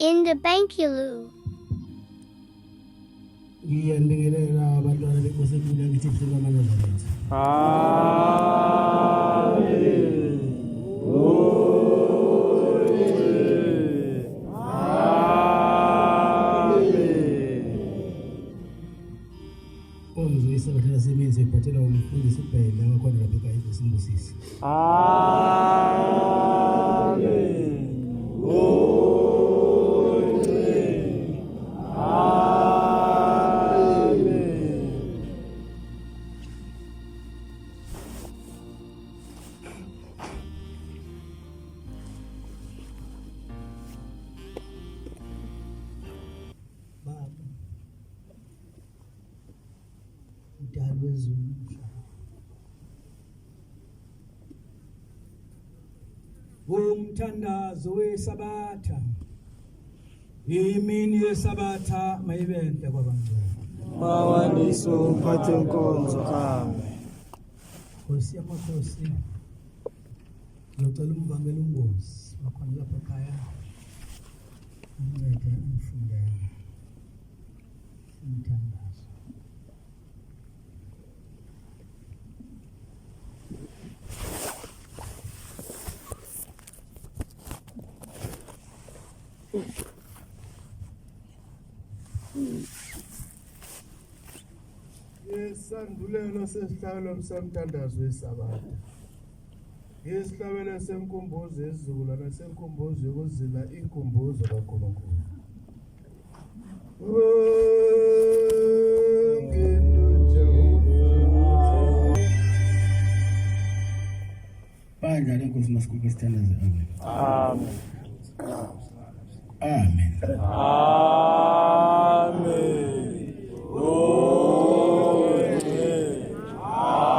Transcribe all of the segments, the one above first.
In the Bankulu. Ngiyabingelela abantwana benkosi enkulu yakithi ebuhlelwana Nazareth. Omzwe isabatha lasemenzi ebhathela umfundisi uBhele abakhona lapha ekhaya eSimbusisi. Mdali wezulu umthandazo wesabatha imini yesabatha mayibenhle kwabantu Mawaniso umphathe inkonzo kambe. Nkosi yamakhosi ngicela umvangela ungozi bakhona lapha ekhaya uncede umfundela umthandazo. Yesandulelo sesihlabelo semthandazo wesabatha. Yesihlabelo senkumbuzo yesizukulwana senkumbuzo yokuzila inkumbuzo kaNkulunkulu. Bandla lenkosi masikhuphe isithandazo. Amen. Amen. Amen. Amen.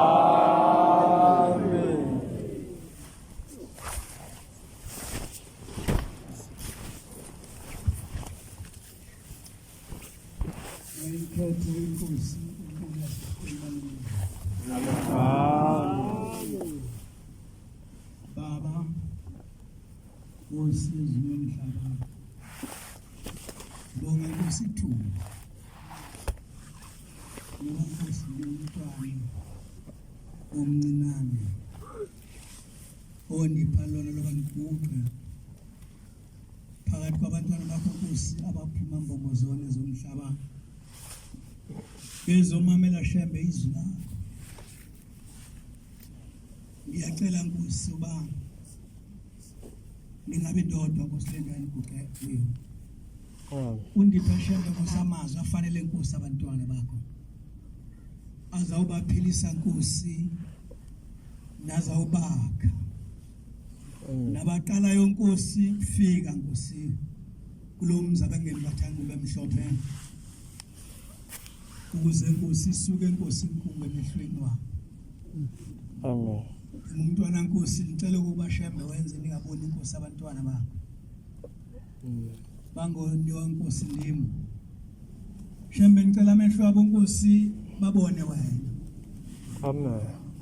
Ngikhethe inkosi Baba Nkosi yomhlaba bonke kusithuba Nkosi yomntwana omncinane ondipha lona lobanibhuqa phakathi kwabantwana bakho Nkosi abaphuma mbongozone zomhlaba bezomamela shembe izwi lakho. Ngiyacela Nkosi uba ningabe dodwa Nkosi lengane kuke kuyo. Undiphe shembe Nkosi amazwi afanele Nkosi abantwana bakho. Azawubaphilisa Nkosi nazawubakha. Nabaqala yonkosi kufika Nkosi kulomza bengembathanga bemhlophe. Ukuze Nkosi isuke Nkosi inkulu emehlweni wakho. Amen. Umntwana Nkosi ngicela ukuba shembe wenze ningaboni Nkosi abantwana bakho. Bangoniwa Nkosi ndimi. Shembe ngicela amehlo abo Nkosi babone wena. Amen.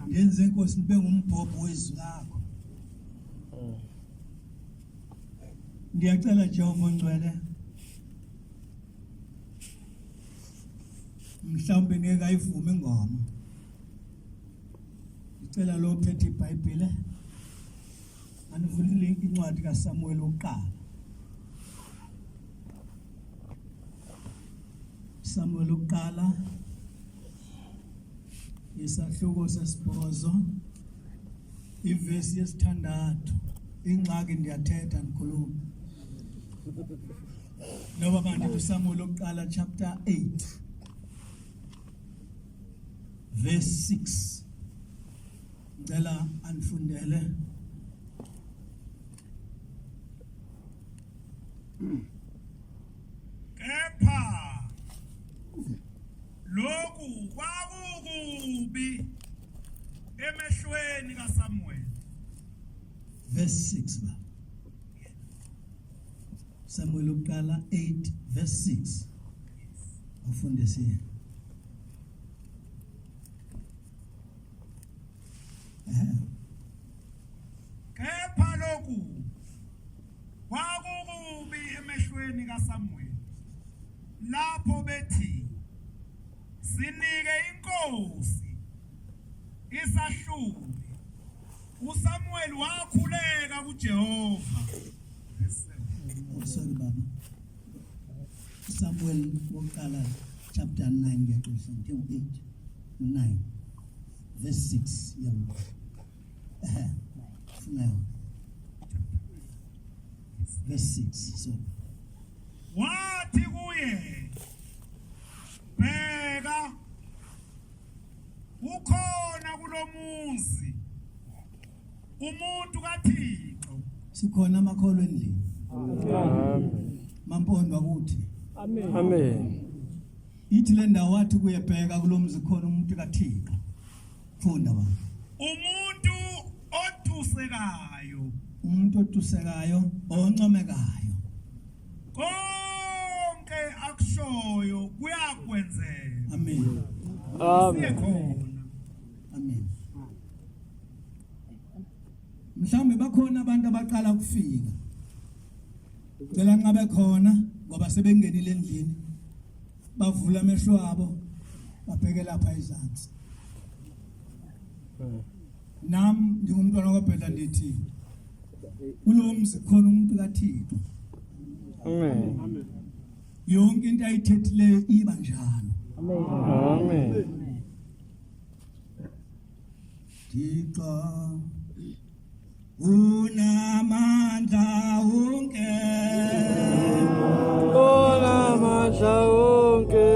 Ngenze Nkosi nibe ngumbhobho wezwi lakho. Ngiyacela Jehova ongcwele. Mhlawumbe ngeke ayivume ingoma. Ngicela lo phethe iBhayibheli anivulile incwadi kaSamuel oqala. Samuel oqala isahloko sesibhozo ivesi yesithandathu. Ingxaki ndiyathetha ngikhuluma. Noba manje Samuel oqala chapter 8 verse 6. Ngicela anifundele. Kepha lokhu kwakukubi emehlweni kaSamuel. Verse 6 ba. Samuel oqala 8 verse 6. Ufundise. Kepha lokhu kwakukubi emehlweni encwadini kaSamuel lapho bethi sinike inkosi isahluli uSamuel wakhuleka kuJehova. Oh, sorry baba. Samuel wokuqala chapter 9 ngiyaxolisa ngithi 8 9 verse 6 yabo. Sinayo. Verse 6 so Wathi kuye bheka ukhona kulomuzi umuntu kaThixo sikhona amakholo endlini. Amen. Mampondwa kuthi Amen. ithi le ndawo wathi kuyebheka kulomzi khona umuntu kaThixo. Funda baba. umuntu othusekayo Umuntu otusekayo oncomekayo. konke akushoyo kuyakwenzeka. Amen. Siye Amen. khona. Amen. Mhlawumbe bakhona abantu abaqala ukufika. Cela nqabe khona ngoba sebengenile endlini. Bavula amehlo abo babheke lapha izansi. Nam ngingumntwana kaBhela ndithi kulomzi khona umuntu kaThixo. Amen. Yonke into ayithethileyo iba njalo. Amen. Thixo unamandla wonke. Ona mandla wonke.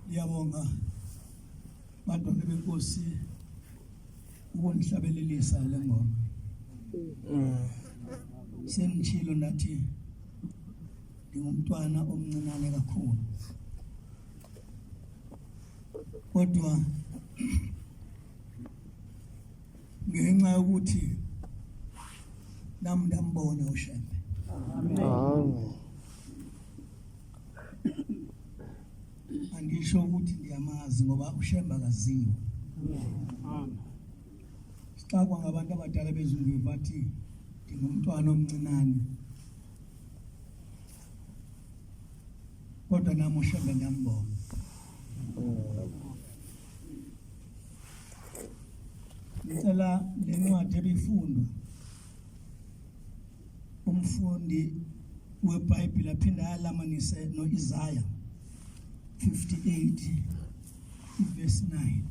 Ngiyabonga bantwana benkosi ukunihlabelelisa le ngoma. Sengichilo nathi ngumntwana omncinane kakhulu. Kodwa ngenxa yokuthi nami ndambona uShembe. Amen. Angisho ukuthi ngiyamazi ngoba uShembe akaziwa. Sixakwa ngabantu abadala bezulu bathi ngumntwana omncinane. Kodwa nami uShembe ngiyambona. Ngicela lencwadi ebifundwa umfundi weBhayibheli aphinda ayalamanise noIsaya 58 verse 9.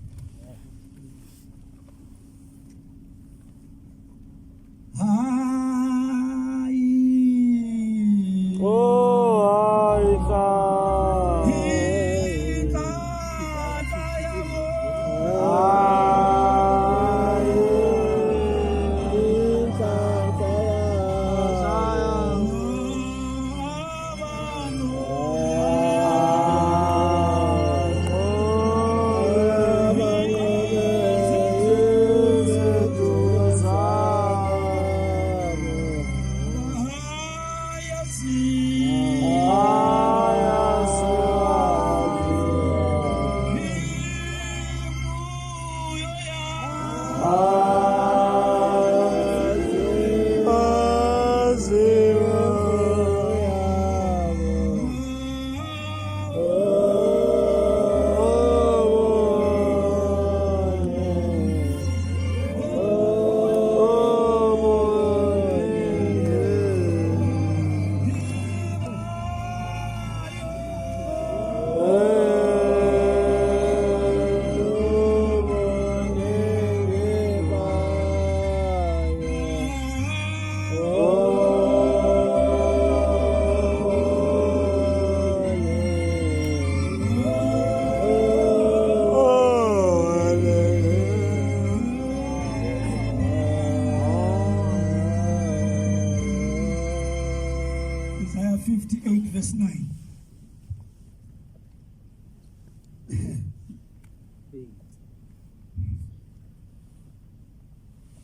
Isaiah 58 verse 9.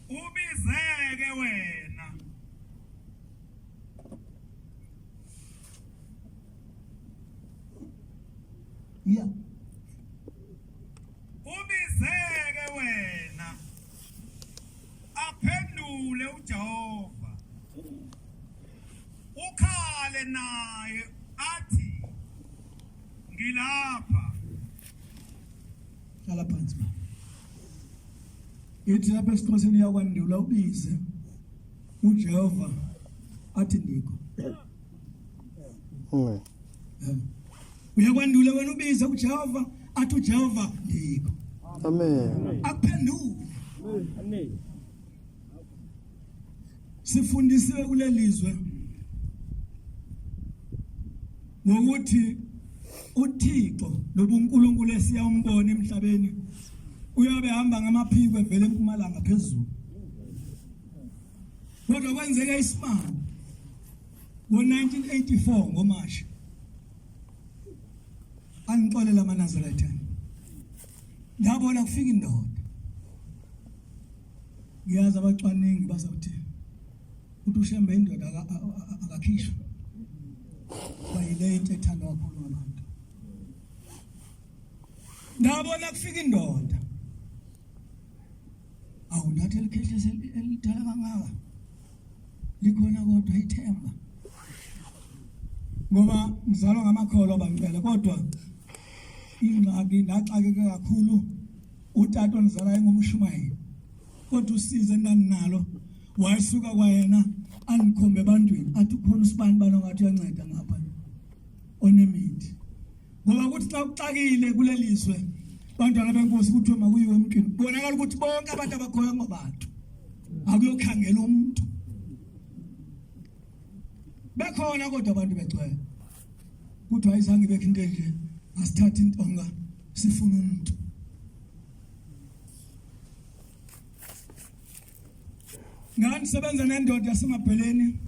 Ubizeke wena Yeah. ubizeke wena aphendule uJehova ukhale naye athi ngilapha. Hlala phansi ma. Yithi lapha esiXhoseni yakwandula ubize uJehova athi ndikho. Uyakwandula wena ubize uJehova athi uJehova ndikho. Amen. Akuphendule. Sifundisiwe kulelizwe ngokuthi uThixo lobuNkulunkulu esiyambona emhlabeni uyabe hamba ngamaphiko evela eMpumalanga phezulu. Kodwa kwenzeke isimanga ngo-1984 ngoMashi. Angixolela amaNazaretha. Ngabona kufika indoda. Ngiyazi abacwaningi bazawuthi uthi uShembe indoda akakhishwa. Bayile into ethandwa kakhulu ngabantu. Ngabona kufika indoda. Awundathi elikhehlese elidala kangaka. Likhona kodwa ithemba. Ngoba ngizalwa ngamakholo bangcela kodwa ingxaki ndaxakeke kakhulu. Utata onizala engumshumayeli. Kodwa usize ndanalo wayisuka kwayena angikhombe ebantwini athi ukhona usibani bani ongathi uyanceda ngapha onemithi. Ngoba kuthi xa uxakile kulelizwe bantwana benkosi kuthiwe makuyiwe emntwini. Bonakala ukuthi bonke abantu abakhoya ngobantu. Akuyokhangela umuntu. bekhona kodwa abantu begcwele kuthi ayizange bekho into nje asithatha intonga sifuna umuntu ngani sebenza nendoda yasemabheleni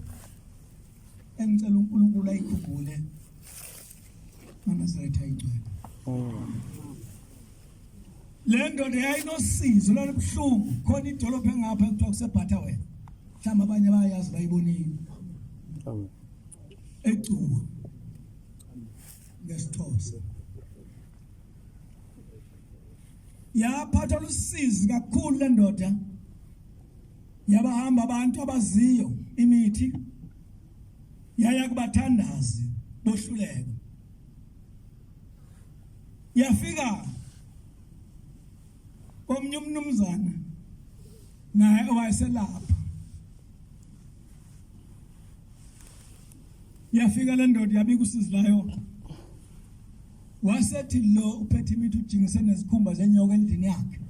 engicela uNkulunkulu ayikhumbule maNazaretha ayigcwele le ndoda yayinosizo lolubuhlungu khona idolophu engapha kuthiwa kusebhatha wena mhlawumbe abanye bayayazi bayibonile Amen. ecuwa ngesithosa yaphatha lusizi kakhulu le ndoda yabahamba abantu abaziyo imithi yaya kubathandazi bohluleka yafika omnye umnumzana naye owayeselapha yafika le ndoda yabika usizi layo wasethi lo uphethe imithi ujingise nezikhumba zenyoka endlini yakhe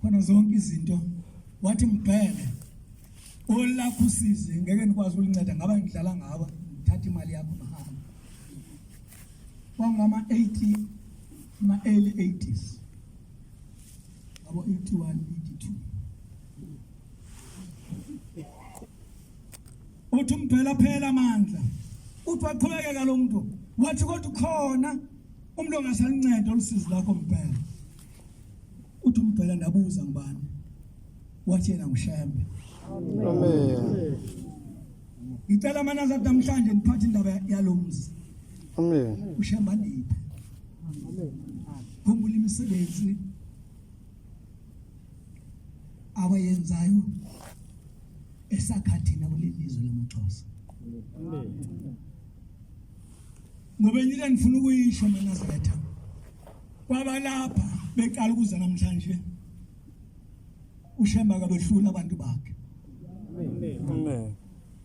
khona zonke izinto wathi mbhele olakho usizi ngeke nikwazi ukulinceda ngaba ngidlala ngaba ngithatha imali yakho mahamba kwangama 80 ma early 80s abo 81 82 uthi umphela phela amandla uthi waqhubekeka lo muntu wathi kodwa khona umuntu ongasalinceda olusizi lakho mphela uthi umphela ndabuza ngibani wathi yena ngishembe Amen. ngicela manaza namhlanje niphathe indaba yalomzi Amen. ushemba niphi khumbula imisebenzi abayenzayo esakhathina kulelizwe lamaXhosa ngoba yini nifuna ukuyisho maNazaretha kwabalapha beqala ukuza namhlanje ushemba kabehlula abantu bakhe Amen.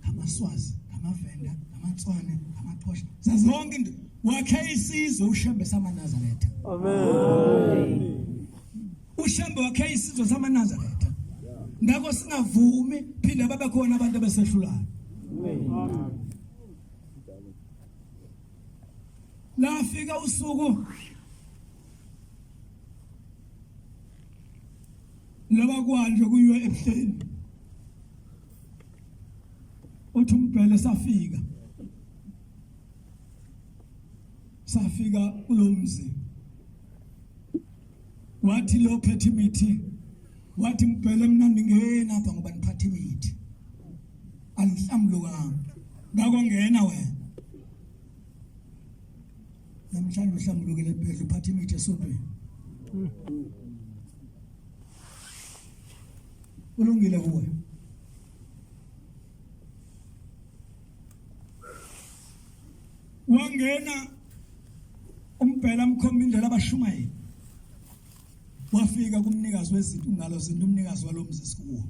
amaswazi amavenda amatswane amaxhosha zazonke into wakhe isizwe ushembe samaNazaretha Amen. ushembe wakhe isizwe samaNazaretha ngakho singavumi phinde babe khona abantu abesehlulayo lafika usuku loba kwanje kuyiwe ebuhleni uthi umbhele safika kulomzi wathi lo phethe imithi wathi mbhele mnandi ngena apha ngoba niphatha imithi alihlambulukanga ngako ngena wena namhlanje uhlambulukile phezulu uphatha imithi esontweni ulungile kuwe wangena umbhela mkhomba indlela abashumayeli wafika kumnikazi wezinto ngalo zinto umnikazi walomzi sikuwo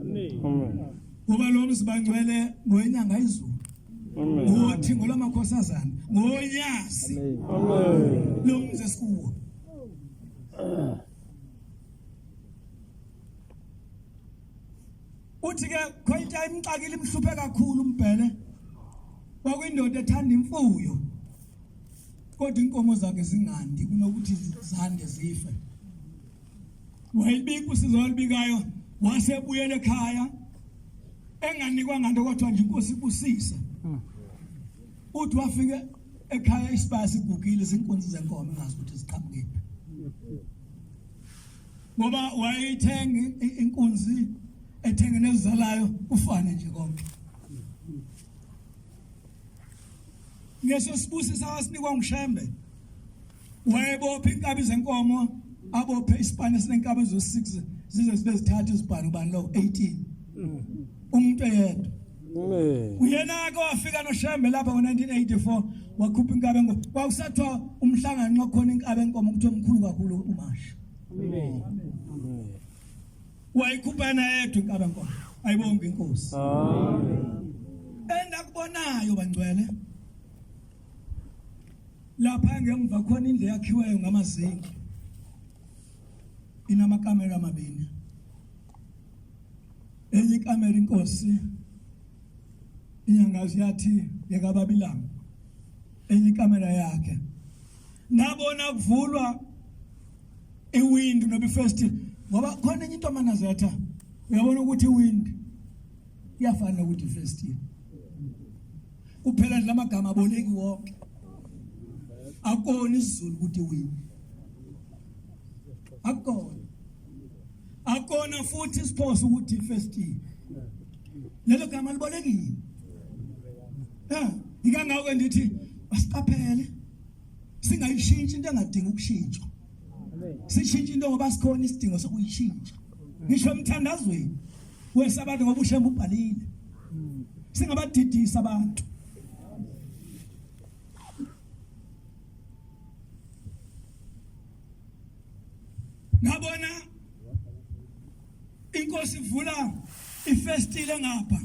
Amen. kuba lo mzi bangcwele ngoyenyanga izulu Amen. ngothi ngolamakhosazana ngonyasi Amen. lo mzi sikuwo uthi ke khoyita imxakile imhluphe kakhulu umbhele kwakuyindoda ethanda imfuyo kodwa inkomo zakhe zingandi kunokuthi zande zife wayibika usizo walibikayo wasebuyela ekhaya enganikwa nganto kodwa nje inkosi ibusise uthi wafika ekhaya isibaya sigugile zinkunzi zenkomo engazi ukuthi ziqhamukephi ngoba wayithenga inkunzi ethenga nezizalayo ufane nje konke ngeso sibusisa wasinikwa ngishembe wayebopha inkabi zenkomo abophe isipane sinenkabi ezo6 zize zibe zithatha izibhano bani lo 18 umuntu eyedwa Amen. uyena ke wafika noshembe lapha ngo1984 wakhupha inkabi enkomo kwakusathiwa umhlangano okhona inkabi enkomo kuthiwa mkhulu kakhulu uMasha wayikhupha na yedwa inkabi enkomo ayibonke inkosi Amen. endakubonayo bangcwele lapha ngemva khona indlu yakhiweyo ngamazinki inamakamera amabini enye ikamera inkosi inyanga yathi yakaBabilanga enye ikamera yakhe ngabona kuvulwa iwind nobe first ngoba khona enye into amanazatha uyabona ukuthi iwind iyafana ukuthi first kuphela lamagama aboleki wonke akona isiZulu ukuthi iwind akona futhi isiphoso ukuthi first lelo gama libolekile ikangako ndithi asiqaphele singayishintsha into engadingi ukushintshwa sishintshe into ngoba sikhona isidingo sokuyishintsha ngisho emthandazweni wesabantu ngoba ushemba ubhalile singabadidisa abantu ngabona inkosi ivula ifestile ngapha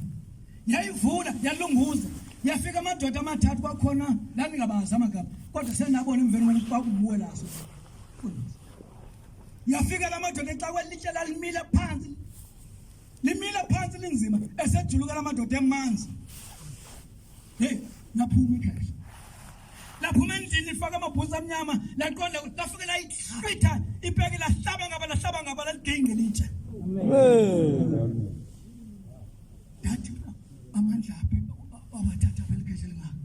yayivula yalunguza yafika amadoda amathathu kwakhona la ningabazi amagama kodwa senabona emveni kokuthi bakubuwe laso yafika lamadoda exakwe litshela limila phansi linzima esejuluka lamadoda emanzi hey laphuma ikhaya laphuma endlini ifaka amabhuzu amnyama laqonda lafika la ihlwitha ibheke lahlaba ngaba laligenge litshe yathi amandla aphe abathatha belikeshela ngakho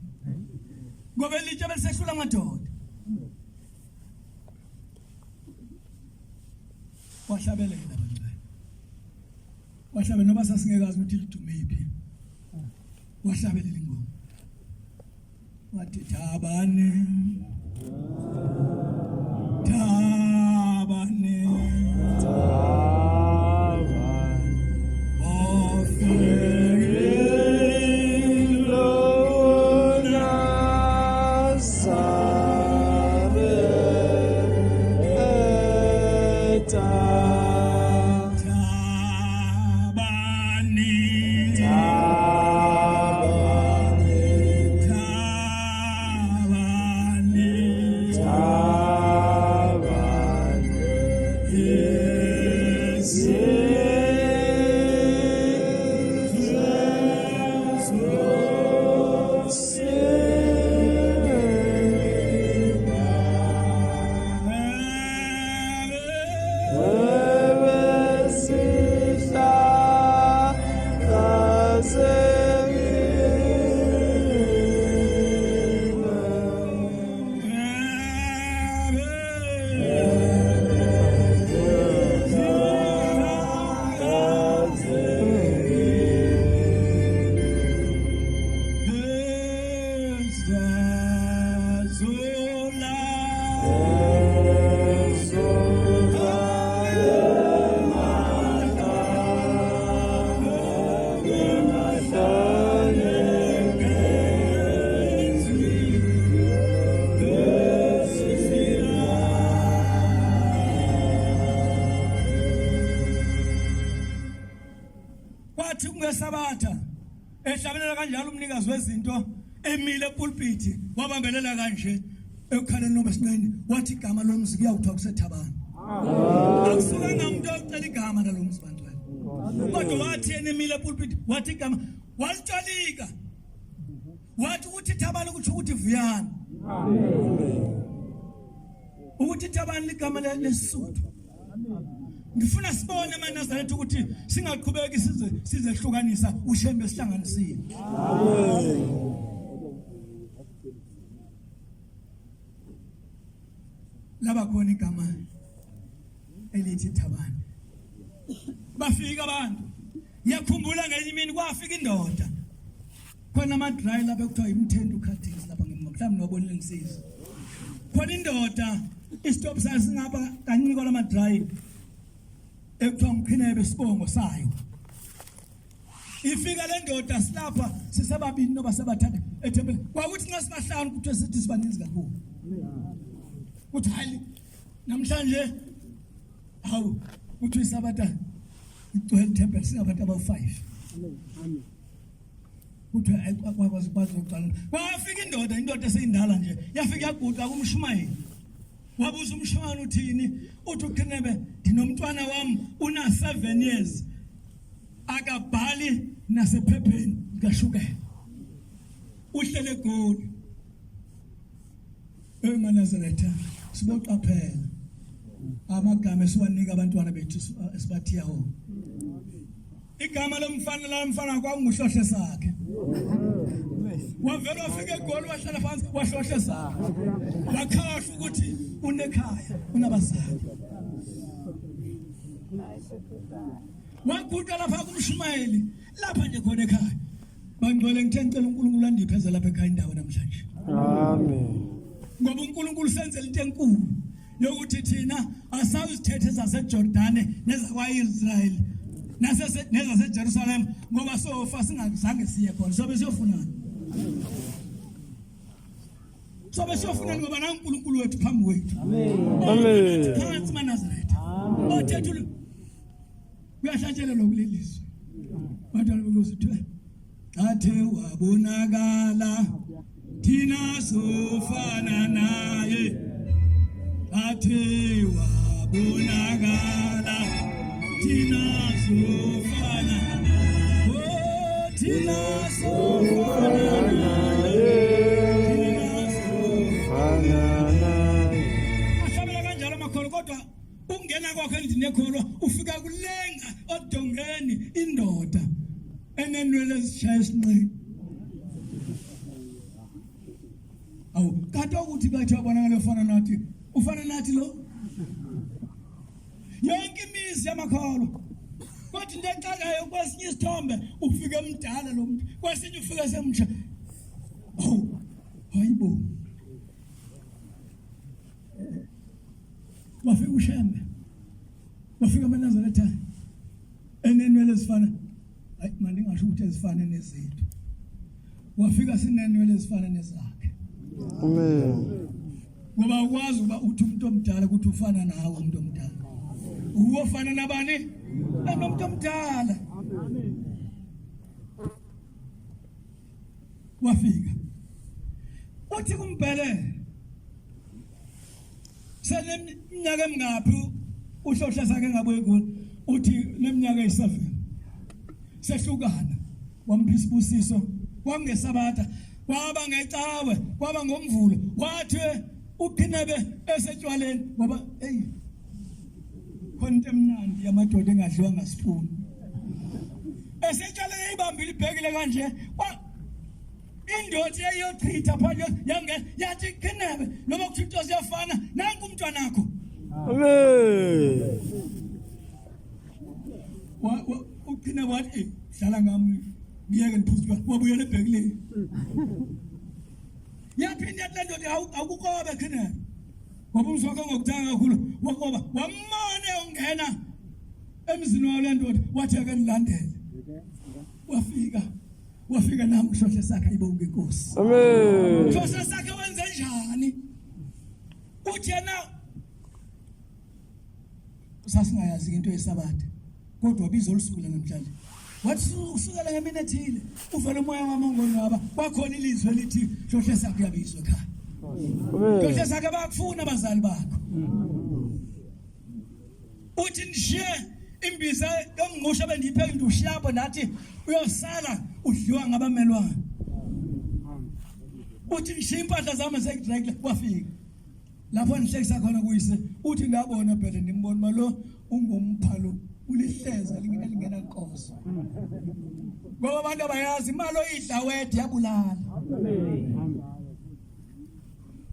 ngoba litshe belisehlula amadoda wahlabelela abantwana wahlabelela noba sasingekazi ukuthi lidume iphi wahlabelela ingoma wathi Thabane Sabatha ehlabelela kanjalo umnikazi wezinto emile epulpit wabambelela kanje ekhaleni noma sinene wathi igama lomzi kuyawuthiwa kuseThabane akusuka ngamuntu ocela igama lalomzi bantwana kodwa wathi yena emile epulpit wathi igama walitshalika wathi ukuthi Thabane kuthi ukuthi Vuyani ukuthi Thabane ligama lesisuthu ngifuna sibone eManazaretha ukuthi singaqhubeki sizehlukanisa ushembe sihlanganisile laba khona igama elithi Thabane bafika abantu ngiyakhumbula ngenye imini kwafika indoda khona amadry lapha ekuthiwa imthendo cuttings lapha mhlawumbe nobonile ngisiza khona indoda istop sasingaba kancane kwala madry ekuthiwa ngiphinebe isibongo sayo ifika le ndoda silapha sisebabini noba sebathatha ethempeli kwakuthi nxa singahlanu kuthiwe sithi sibaninzi kakhulu uthi hayi namhlanje hawu uthi isabata igcwele ithempeli singabantu aba-5 uthi akwazi ukuqala kwafika indoda eseyindala nje yafika yaguqa kumshumayeli wabuza umshwana uthini uthi uKhenebe ndinomntwana wami una 7 years akabhali nasephepheni likashukela uhlele eGoli eManazaretha siboqaphela amagama esiwanika abantwana bethu esibathiyaho igama lomfana lamfana kwakunguhlohle sakhe wavela wafika eGoli wahlala phansi wahlohle sakhe wakhasha ukuthi unekhaya unabazali waguqa lapha kumshumayeli lapha nje khona ekhaya bangcwele ngithe ngicela uNkulunkulu andipheze lapha ekhaya indawo namhlanje Amen. ngoba uNkulunkulu senzele into enkulu yokuthi thina asawuzithethe zaseJordani nezakwaIsrael nezaseJerusalem ngoba sofa singazange siye khona sobe siyofunana ngoba naNkulunkulu wethu phambi kwethu Amen. phansi eNazaretha othethe uyahlatshela lokulelizwe bantwana bekuzithe athe wabonakala thina sofana naye athe wabonakala thina sofana thina sofana naye ahlabela kanjalo amakholo kodwa ungena kwakhe endlini ekholwa ufika kulenga odongeni indoda enenwele ezishaya isinqe awu kanti ukuthi bathi abonakala ufana nathi lo yonke imizi yamakholo kodwa into eqalayo kwesinye isithombe ufike emdala lo muntu kwesinye ufike semsha hayibo wafika uShembe wafika eNazaretha enenwele ezifana hayi manje ngingasho ukuthi ezifana nezethu wafika sinenwele ezifana nezakhe Amen. ngoba ukwazi ukuba uthi umuntu omdala ukuthi ufana nawe umuntu omdala uwofana nabani nomuntu omdala wafika uthi kumbhele seneminyaka emingaphi uhlohla sakhe ngabuye kulo uthi neminyaka e7 sehlukana wamphisa isibusiso kwangesabatha kwaba ngecawe kwaba ngomvulo wathi uqhinebe esetshwaleni ngoba hey khonto emnandi yamadoda engadliwa ngasipuni esetshwaleni ibambile ibhekile kanje indoda eyochitha phanje yathi qhinebe noma kuthi into siyafana nanku umntwana wakho Amen. uqhinebe wathi hlala ngami ngiyeke niphuzuka wabuyela ebhekileni yaphinda yathi ndoda akukobe qhinebe ngoba umzwakho ngokuthanga kakhulu wakoba wamane ungena emzini wale ndoda wathi ake nilandele wafika nami uhlohle sakhe ayibonke inkosi Amen. uhlohle sakhe wenze njani uthi yena sasingayazi into yesabatha kodwa bizo olusukela namhlanje wathi usukela ngemini ethile uvela umoya wamongonwaba kwakhona ilizwe elithi hlohle sakhe yabizwe ekhaya Amen. hlohle sakhe bakufuna abazali bakho uthi nishiye imbiza yomngqusho bendiyipheke ndushiyapo nathi uyosala udliwa ngabamelwane uthi nishiye impahla zami sekudrekle wafika lapho nihlekisa khona kuyise uthi ngabona phela nimbona malo ungumphalo ulihleza lingena inkosi ngoba abantu abayazi imali oyidla wethu yabulala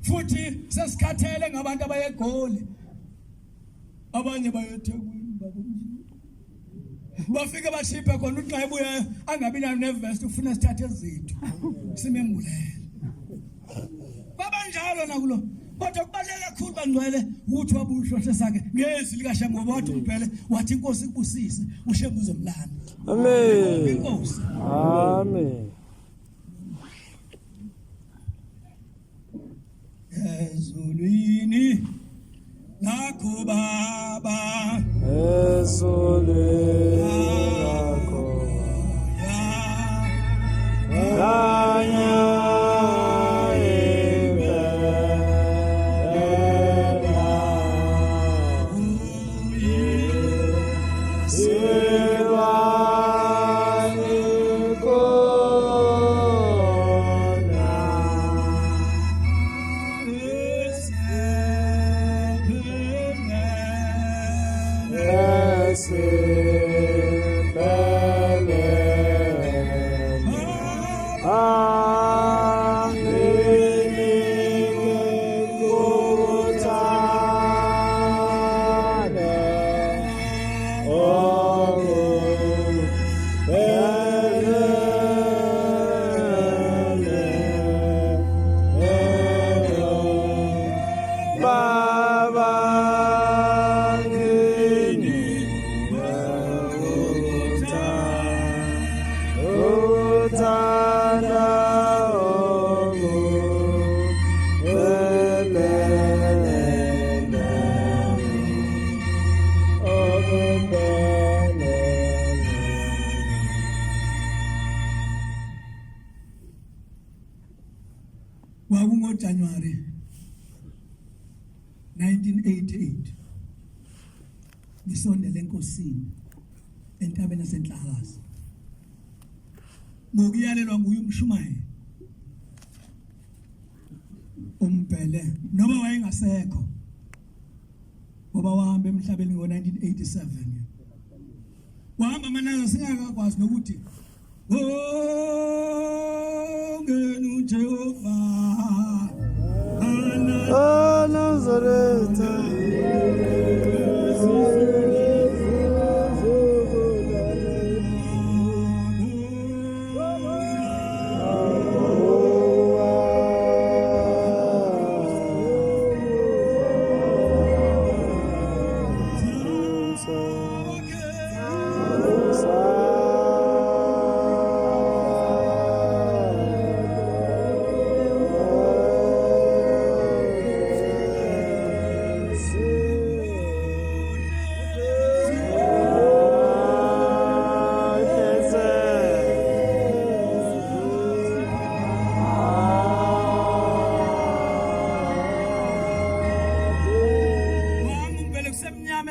futhi sesikhathele ngabantu abayeGoli abanye bayeThekwini bafike bashiphe khona uxa ebuya angabi nayo nevest ufuna sithathe ezethu simembulele babanjalo nakulo kodwa kubaleka kakhulu bangcwele ukuthi wabuhlohle sakhe ngezi likaShembe ngoba wathi kuphele wathi inkosi ikubusise uShembe uzomlanda Amen. inkosi Amen. ezulwini nakho baba Ezolweni lakho kanya Sirwani kona kwakungoJanuary 1988 ngisondele enkosini entabeni yaseNhlakaza ngokuyalelwa nguye umshumayeli umbhele noma wayengasekho ngoba wahamba emhlabeni ngo1987 wahamba manje singakakwazi nokuthi ngenu Jehova Nazareth.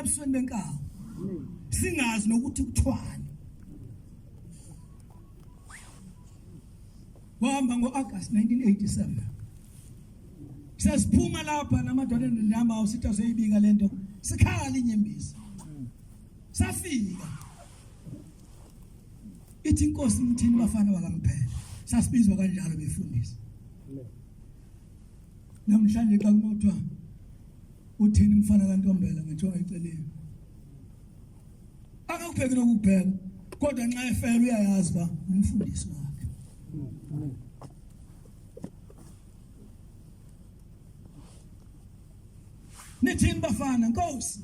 ebusweni benkawu singazi nokuthi kuthwani wahamba ngoAugust 1987 sesiphuma lapha namadoda endihamba awusithi aseyibika lento sikhala inyembezi safika ithi inkosi ngithini bafana bakaMphela sasibizwa kanjalo befundisa namhlanje xa kunothiwa uthini mfana kaNtombela ngenjongo eceleni akakupheki nokuphela kodwa nxa efela uyayazi ba umfundisi wakhe nithini bafana Nkosi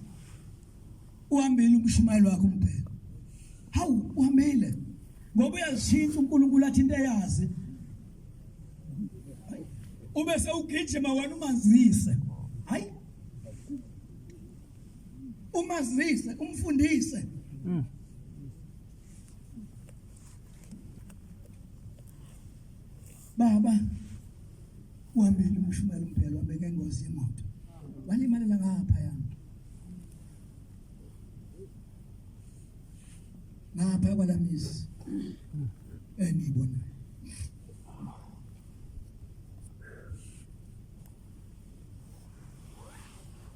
uhambile umshumayeli wakhe uMphela hawu uhambile ngoba uyazishintsha uNkulunkulu athi into eyazi ube sewugijima wena umazise hayi umazise umfundise baba uhambile umshumayeli uMphela wabeka ingozi yemoto walimalela ngapha yami ngapha kwalamisi engibona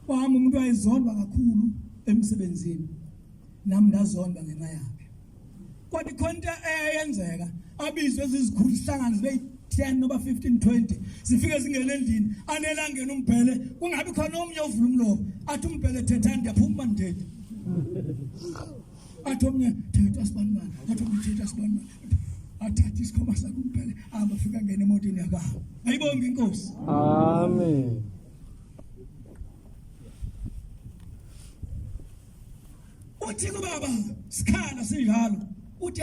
wami umuntu wayezondwa kakhulu emsebenzini nami ndazondwa ngenxa yakhe kodwa ikhonto eyenzeka abizwe izikhulu sihlangane zibe 10 noba 15 20 zifike zingene endlini anelangena uMphele kungabi khona omnye ovula umlomo athi uMphele thethani ndiyaphuma ndithethe athi omnye thetha sibanibani athi omnye thetha sibanibani athatha isikhoma sakhe uMphele abafika ngene emotweni yakhe ayibonge inkosi Amen. uthi kubaba sikhala sinjalo uthi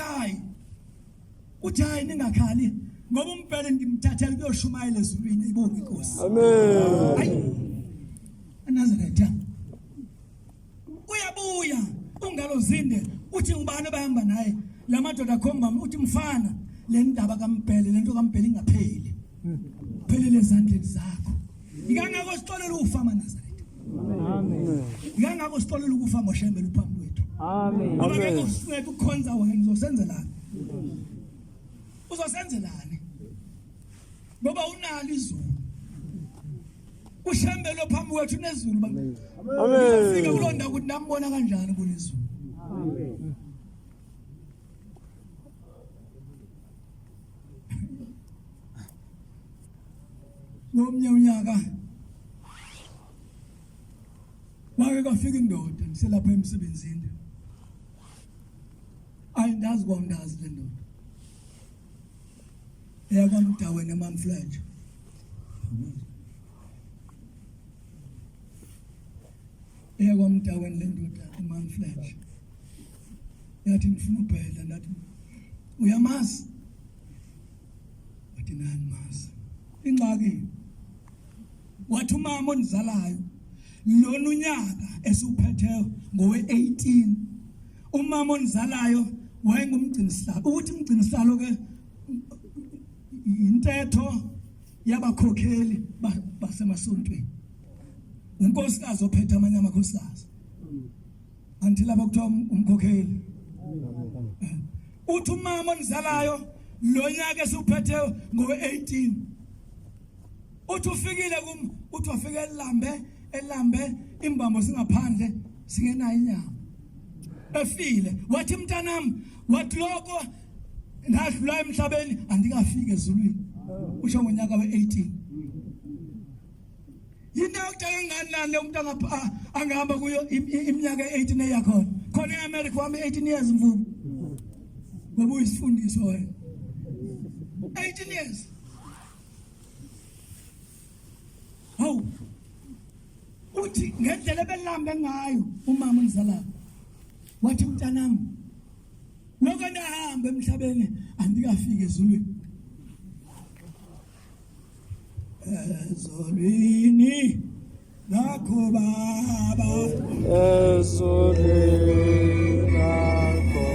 hayi ningakhali ngoba uMphele ngimthathela kuyoshumayela ezulwini ayibonge inkosi Amen. hayi Nazareth uyabuya ungalo zinde uthi ngubani bahamba naye lamadoda akhomba uthi mfana le ndaba kaMphele lento kaMphele ingapheli phelele ezandleni zakho ikangako sixolela ufa Nazareth Amen. ikangako sixolela ukufa ngoshembele uphambi kwethu Amen. ngoba ke usinethe ukukhonza wena uzosenzelana uzosenzelana ngoba unalo izulu ushembele phambi kwethu nezulu Amen. ufika kulonda ukuthi nambona kanjani kulezulu ngomnye unyaka wake kwafika indoda ndiselapha emsebenzini ayindazi kwaNdazi le ndoda eyakwamdaweni eMamflethu eyakwamdaweni le ndoda eMamflethu yathi ngifuna uBhela ndathi uyamazi wathi nanimazi ingxaki wathi umama onizalayo lona unyaka esuphetheyo ngowe18 umama onizalayo wayengumgcinisihlalo ukuthi umgcinisihlalo ke intetho yabakhokheli basemasontweni. Unkosikazi ophethe amanye amakhosikazi. Anti lapha kuthiwa umkhokheli. Uthi umama onizalayo lo nyaka esuphetheyo ngowe-18. Uthi ufikile uthi wafika elambe imbambo singaphandle singenayo inyama. Efile wathi mntanami wathi lokho ndadlula emhlabeni andikafike ezulwini. Usho ngonyaka we-18. Yinto yokuthenga ngani le umuntu angahamba kuyo iminyaka e-18 eyakhona. Khona eAmerica wami 18 years mvubu. Ngoba uyisifundiswa wena. 18 years. Hawu. Uthi ngendlela belambe ngayo umama unizalayo. Wathi mntanami lokho ndahamba emhlabeni andikafike ezulwini. Ezulwini lakho baba ezulwini lakho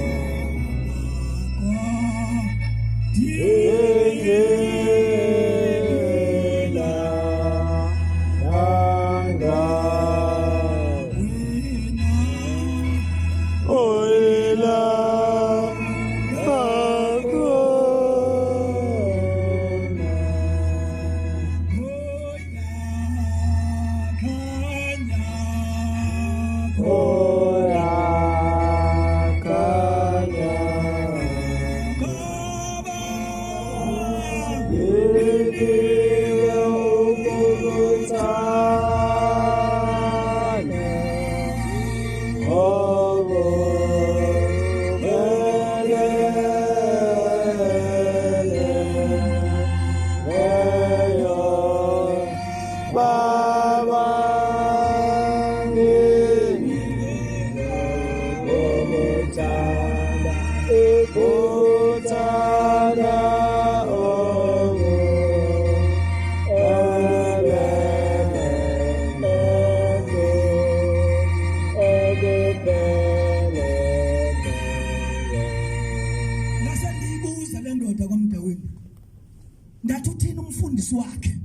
wakhe.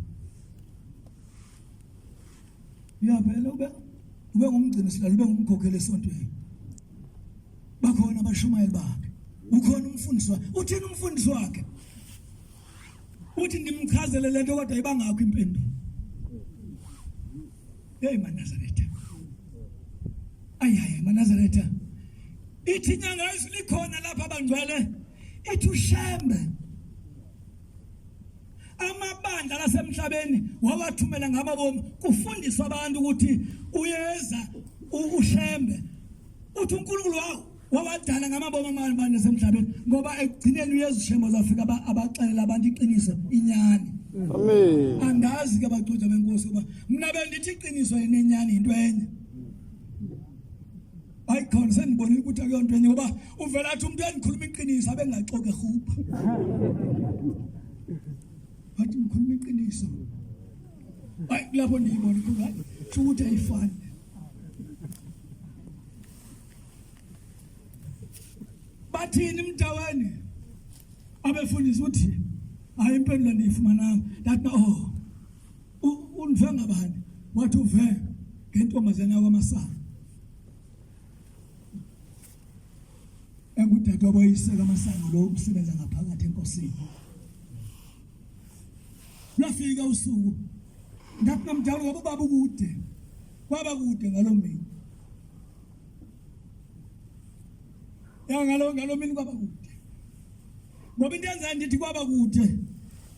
Yaphela ube ngumgcini sila ube ngumkhokheli esontweni. Bakhona abashumayeli bakhe. Ukhona umfundisi wakhe. Uthini umfundisi wakhe? Uthi ndimchazele lento kodwa ibangakho impendulo. Hey maNazaretha. Ayaye maNazaretha. Ithi nyanga isilikhona lapha abangcwele. Ithi ushembe. Amabandla lasemhlabeni wawathumela ngamabomu kufundiswa abantu ukuthi uyeza ushembe. Uthi uNkulunkulu wawadala ngamabomu amanye lasemhlabeni ngoba egcineni uyeza ushembe uzafika abaxelela abantu iqiniso inyani. Amen. Angazi ke abagcotha benkosi kuba mina bendithi iqiniso yenenyani into enye. Ayikhona senibonile ukuthi akuyonto enye ngoba uvela athi umuntu engikhuluma iqiniso abengaxoke khupha. Bathi ngikhuluma iqiniso. Hayi lapho ndiyibona ukuthi ayifani. Bathini mntaweni? Abefundisi uthi hayi impendulo ndiyifumana that unve ngabani? Wathi uve ngentombazana yakwaMasango. Engudade waboyiseka aMasango lo usebenza ngaphakathi enkosini. Lafika usuku ngathi namdala ngoba baba ukude kwaba kude ngalomini ngalomini kwaba kude ngoba into yenza ndithi kwaba kude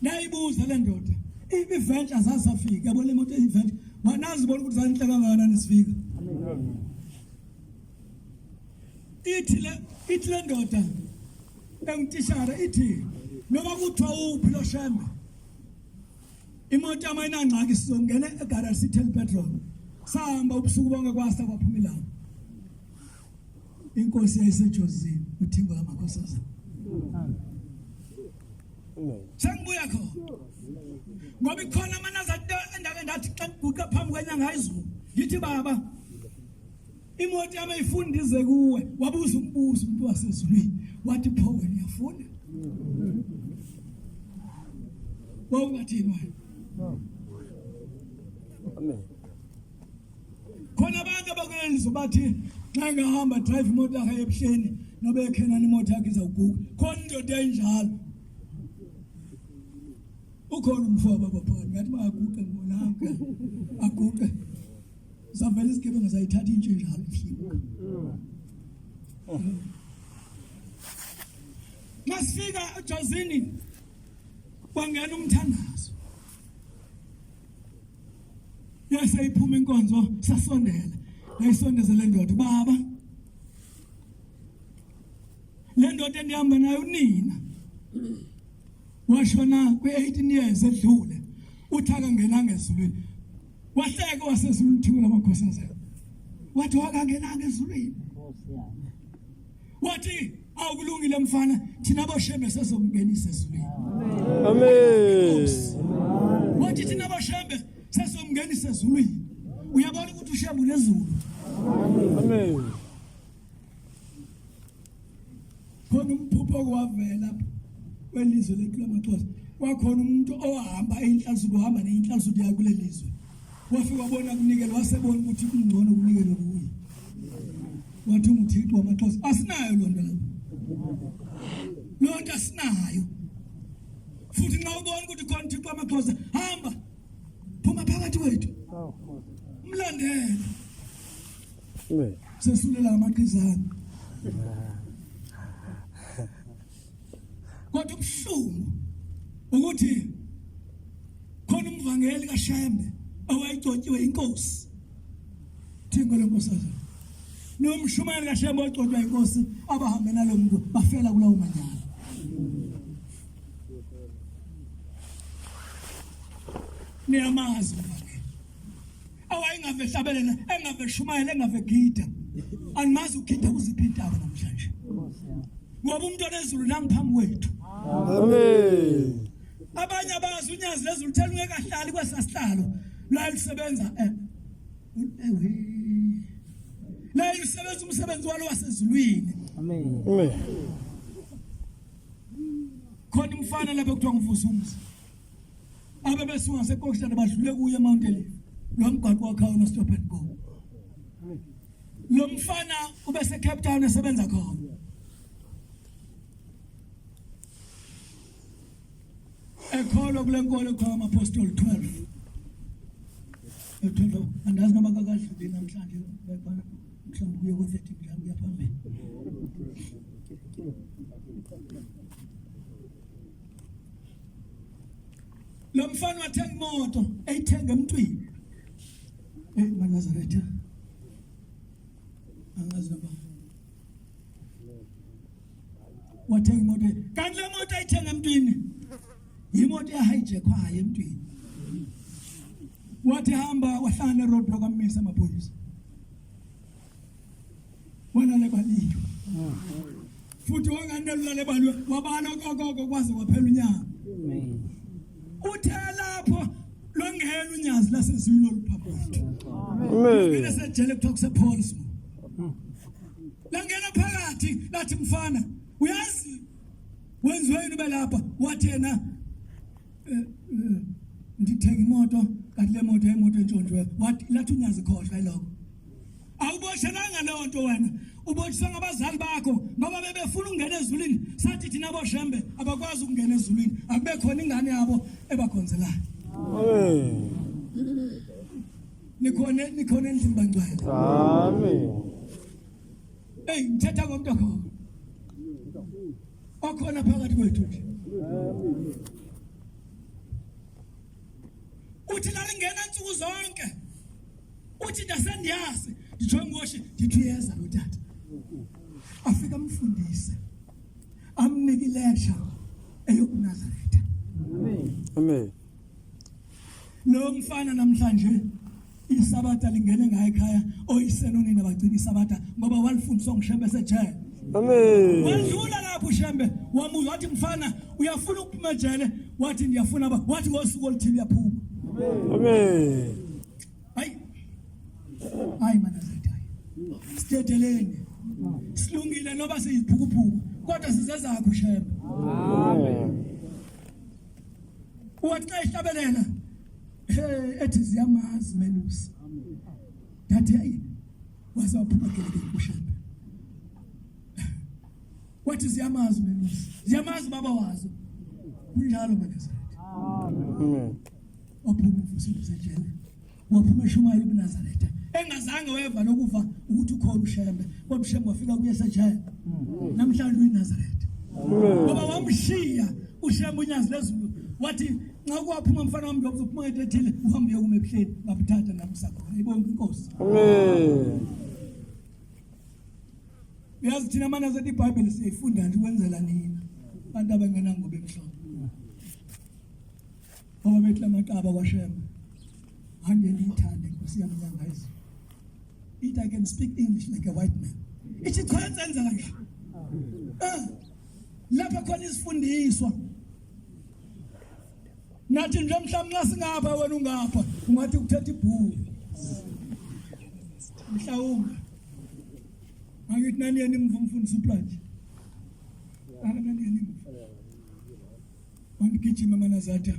nayibuza le ndoda i-venture zasafika yabona imoto i-venture wanazi bona ukuthi zanhle kangakanani sifika. ithi le ndoda engitishara ithi noma kuthiwa uphi lo shembe imoto yami ayinangxaki sizongena egarage sithele petrol sahamba ubusuku bonke kwasa kwaphuma ilanga. Inkosi yayisejozini uThixo lamakhosazana. Sengibuya khona ngoba ikhona amanazatho endake ndathi xa ngiguqa phambi kwenyanga izulu ngithi baba imoto yami ayifundize kuwe wabuza umbuzo umuntu wasezulwini wathi pho wena uyafunda wawungathini wena Amen. khona abantu abakwelizwe bathi xa ngahamba drive imoto yakhe ebuhleni nobe ekhenani imoto yakhe izawuguga khona indoda enjalo ukhona umfoba baphakathi ngathi maguqe ngibonanga aguqe zavela isigebe ngazayithatha into enjalo ebuhleni masifika eJozini kwangena umthandazo yase iphuma inkonzo sasondela yayisondeze le ndoda baba le ndoda endihamba nayo unina washona kwe-18 years edlule uthi akangenanga ezulwini wahleka wasezulwini thikula amakhosazana wathi wakangenanga ezulwini wathi awukulungile mfana thina boshembe sesomngenisa ezulwini Amen. wathi thina boshembe sesomngenisa ezulwini uyabona ukuthi ushembe unezulu Amen. khona umphupho kwavela kwelizwe lethu lamaXhosa kwakhona umuntu ohamba einhlansuku uhamba neinhlansuku yakhe kule lizwe wafika wabona kunikela wasebona ukuthi kungcono kunikele kuye wathi uMthixo wamaXhosa asinayo lonto lapho lonto asinayo futhi nxa ubona ukuthi khona uMthixo wamaXhosa hamba phuma phakathi kwethu mlandela Amen. sesulela amaqhizana kodwa ubuhlungu ukuthi khona umvangeli kaShembe owayegcotshiwe inkosi thengo lenkosazana nomshumeli kaShembe ogcotshwa inkosi abahambe nalomuntu bafela kulawo manyala niyamazi umvangeli awayengave hlabelela engave shumayela engave gida animazi ugida kuziphintaba namhlanje ngoba umuntu onezulu nangiphambi kwethu Amen. abanye abazi unyazi lezulu thela ungekahlali kwesasihlalo la lisebenza la lisebenza umsebenzi walo wasezulwini Amen. khona umfana lapho kuthiwa nguvusa umzi abe besuka seKokstad badlule kuye eMountain lo mgaqo wakhe no stop and go lo mfana ube seCape Town esebenza khona ekholwa kule nkolo kwa amapostoli 12 12 andazi noma kakadluli namhlanje bebona mhlawumbe kuye ku-30 mhlawumbe yaphambili lo mfana wathenga imoto eyithenga emntwini eManazaretha angazi noma wathenga imoto kanti le moto ayithenga emntwini imoto yahijackwayo emntwini wathi hamba wahlangana neroad kamisa amaphoyisa wona lebaliyo futhi wanganelula lebaliyo wabala kokoko kwaze kwaphela unyaka uthe lapho longena unyazi lasezwini oluphakathi Amen. ngesejele kuthiwa kusePaulsmoor langena phakathi lathi mfana uyazi wenziweni belapha wathi yena ndithenga imoto kanti le moto imoto entshontshiwe wathi lathi unyazi khohlwa lokho awuboshelanga leyo nto wena uboshiswa ngabazali bakho ngoba bebefuna ukungena ezulwini sathi thina boshembe abakwazi ukungena ezulwini akube khona ingane yabo ebakhonzelayo Amen. nikhona endlini bangcwele Amen. ngithetha ngomntu khona okhona phakathi kwethu nje uthi lalingena nsuku zonke uthi ndasendiyazi ndithiwe ngoshi ndithi uyeza lo tata afika amfundise amnike ilesha eyokuNazaretha Amen. lo mfana namhlanje isabatha lingene ngayo ekhaya oyisenonina bagcina isabatha ngoba walifundiswa nguShembe sejele Amen. wadlula lapho uShembe wamuzwa wathi mfana uyafuna ukuphuma ejele wathi ndiyafuna wathi ngosuku oluthile uyaphuma Amen. hayi Manazaretha sidedeleni silungile noba siyiphukuphuku kodwa sizezakho Shembe wathi xa ihlabelela ethi ziyamazi melusi ndathi hayi wasaphuma keleke kushembe wathi ziyamazi melusi ziyamazi baba wazo kunjalo manje Amen. ophuma umfusini sejele waphuma eShumayeli kuNazaretha engazange weva nokuva ukuthi ukhona ushembe kwamshembe wafika kuye sejele namhlanje uyiNazaretha ngoba wamshiya ushembe unyazi lezulu wathi nxa kwaphuma umfana wami lokuphuma ethile uhambe uyokuma ebuhleni ngabuthatha namsakho ayibonke inkosi Amen. uyazi thina mana sethi iBhayibheli siyifunda nje ukwenzela nina abantu abangenanga ngoba emhlophe ngoba bethi lamakaba kwashembe anje ngithande inkosi yami yangayizo I can speak English like a white man ithi cha enza kanje lapha khona isifundiswa nathi nje mhlawumbe nxa singapha wena ungapha ungathi ukuthetha ibhuku mhlawumbe angithi nani yena imvumfundisa uplanje nani yena wangigijima manazatha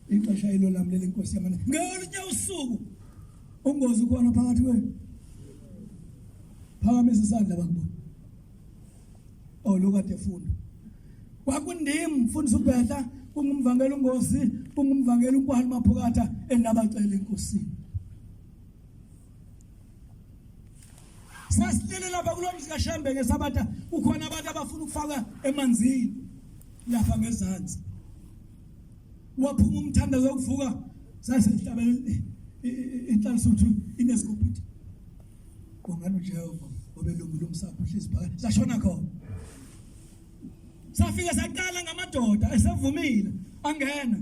ixesha ilo lami leli inkosi yamana ngelunye usuku ungozi khona phakathi kwenu phakamisa isandla bakubona lokade funda kwakundim mfundisi ubhedla kungumvangela ungozi kungumvangela umpahla maphokatha enabacela inkosini sasilele lapha kulomzi kaShembe ngesabatha kukhona abantu abafuna ukufaka emanzini lapha ngezansi waphuma umthandazo wokuvuka sasehlabela inhlanhla inesikopiti kungani uJehova obelungile umsapho hlezi phakathi sashona khona safika saqala ngamadoda esevumile angena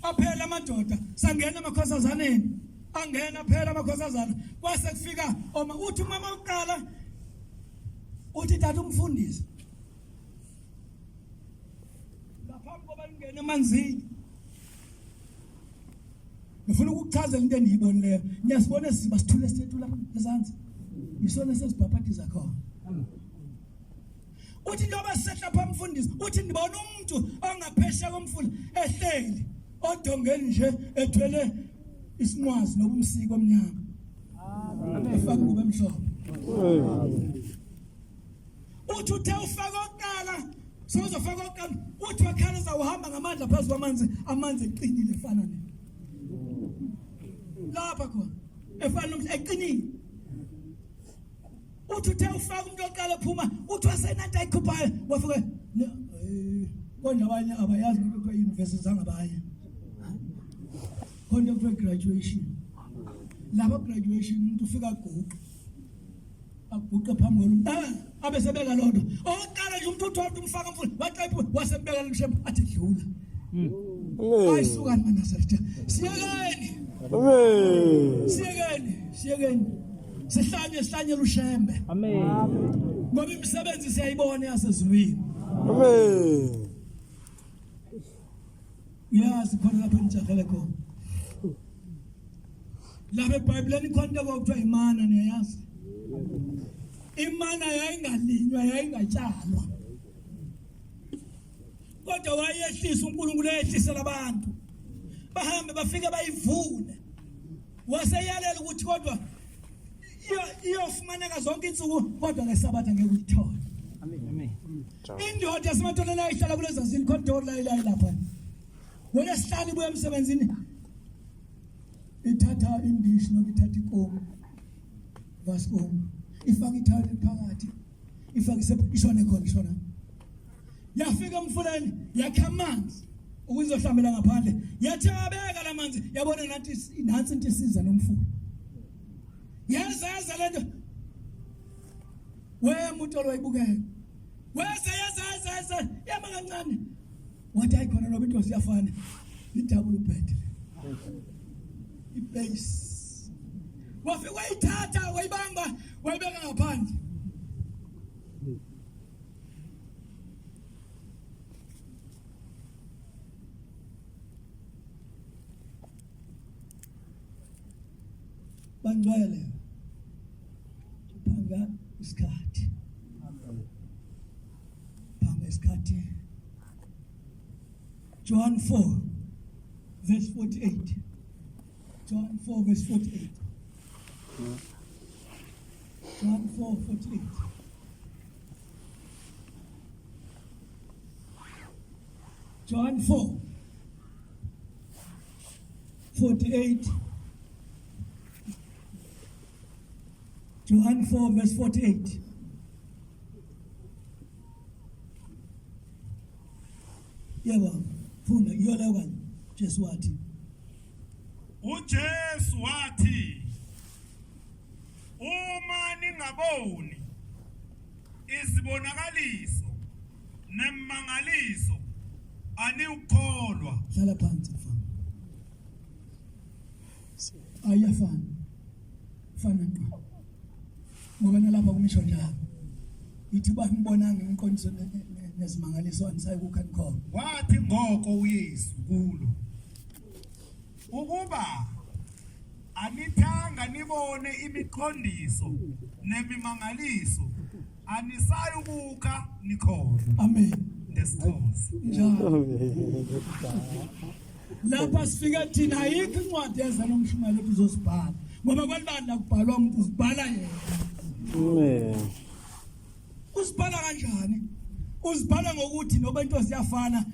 aphela amadoda sangena emakhosazaneni angena phela amakhosazana kwase kufika oma uthi mama uqala uthi tata umfundisi ngaphambi koba ngene emanzini ngifuna ukuchazela into endiyibonileyo ngiyasibona siba sithule sethu lapha ezantsi isona sesibhabhadiza khona uthi njengoba sisehla phambi umfundisi uthi ndibona umuntu ongaphesha komfundisi ehleli odongeni nje ethwele isinqwazi nobumsiko omnyama efaka ingubo emhlophe uthi uthe ufaka oqala sozofaka oqala uthi wakhala uzawuhamba ngamandla phezu kwamanzi amanzi eqinile efana ne lapha khona efana nomhla eqinile uthi uthe ufaka umuntu oqala ephuma uthi wasenanta ayikhuphayo wafika konje abanye abayazi into kuthiwa university zangabaye konje kuthiwa graduation lapha graduation umuntu ufika aguqe phambi komuntu abe sebeka lonto oqala nje umuntu uthi umfaka mfuni waqepha wasebeka lishembe athi dlula ayisukani manazarita siyekeni Amen. siyekeni sihlanye ushembe Amen. ngoba imisebenzi siyayibona yasezulwini Amen. yazi khona lapho nijahele khona lapha eBhayibhelini khona into okuthiwa imana niyayazi imana yayingalinywa yayingatshalwa kodwa wayehlisa uNkulunkulu eyehlisela abantu bahambe bafike bayivune waseyalela ukuthi kodwa iyofumaneka zonke insuku kodwa ngesabatha ngeke uyithole amen indoda yasemadolweni ayihlala kulezi zindlu kodwa lapha wena sihlali buye emsebenzini ithatha indishi noma ithatha inkomo vasikomo ifaka ithawula phakathi ifaka ishone khona ishona yafika emfuleni yakha amanzi ukuzohlambela ngaphandle yathi abeka lamanzi yabona nansi into isiza nomfula yaza lento wemuntu oloyibukela weza yama kancane wathi ayikhona noba into siyafana idouble bed ibase wafika wayithatha wayibamba wayibeka ngaphandle bangcwele phanga isikhathi John 4 verse 48. John 4 verse 48. John 4 48. John 4 48. John 4 verse 48. Yebo, funda iyole kwani Jesu wathi. uJesu wathi uma ningaboni izibonakaliso nemangaliso aniukholwa. Hlala phansi mfana. Ayafana. Fana ngqa. Ngoba nalapha kumisho njalo. Ithi banibonanga inkonzo nezimangaliso anisayi kukhanikho. Wathi ngoko uYesu kulo ukuba anithanga nibone imiqondiso nemimangaliso anisayi ukukha nikholwa. Amen. Ndesixhosa. Njalo. Lapha sifika thina ayikho incwadi eza nomshumayeli uzosibhala. Ngoba kwalibanda kubhalwa umuntu uzibhala yena. Amen. Usibhala kanjani? Usibhala ngokuthi noba into siyafana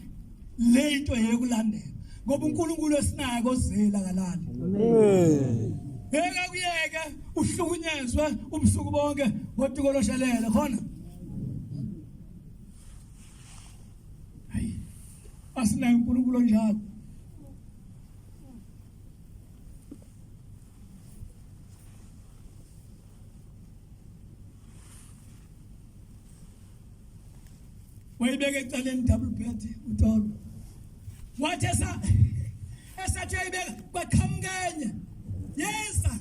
le into yekulandela. Ngoba uNkulunkulu esinako ozela kalala. Amen. Yeka kuyeke uhlukunyezwe ubusuku bonke ngotikoloshelele khona. Hayi. Asinayo uNkulunkulu njalo. Wayibeke ecaleni double bed uTolo. Wathi esathi ayibeka kwaqhamukenye. Yesa.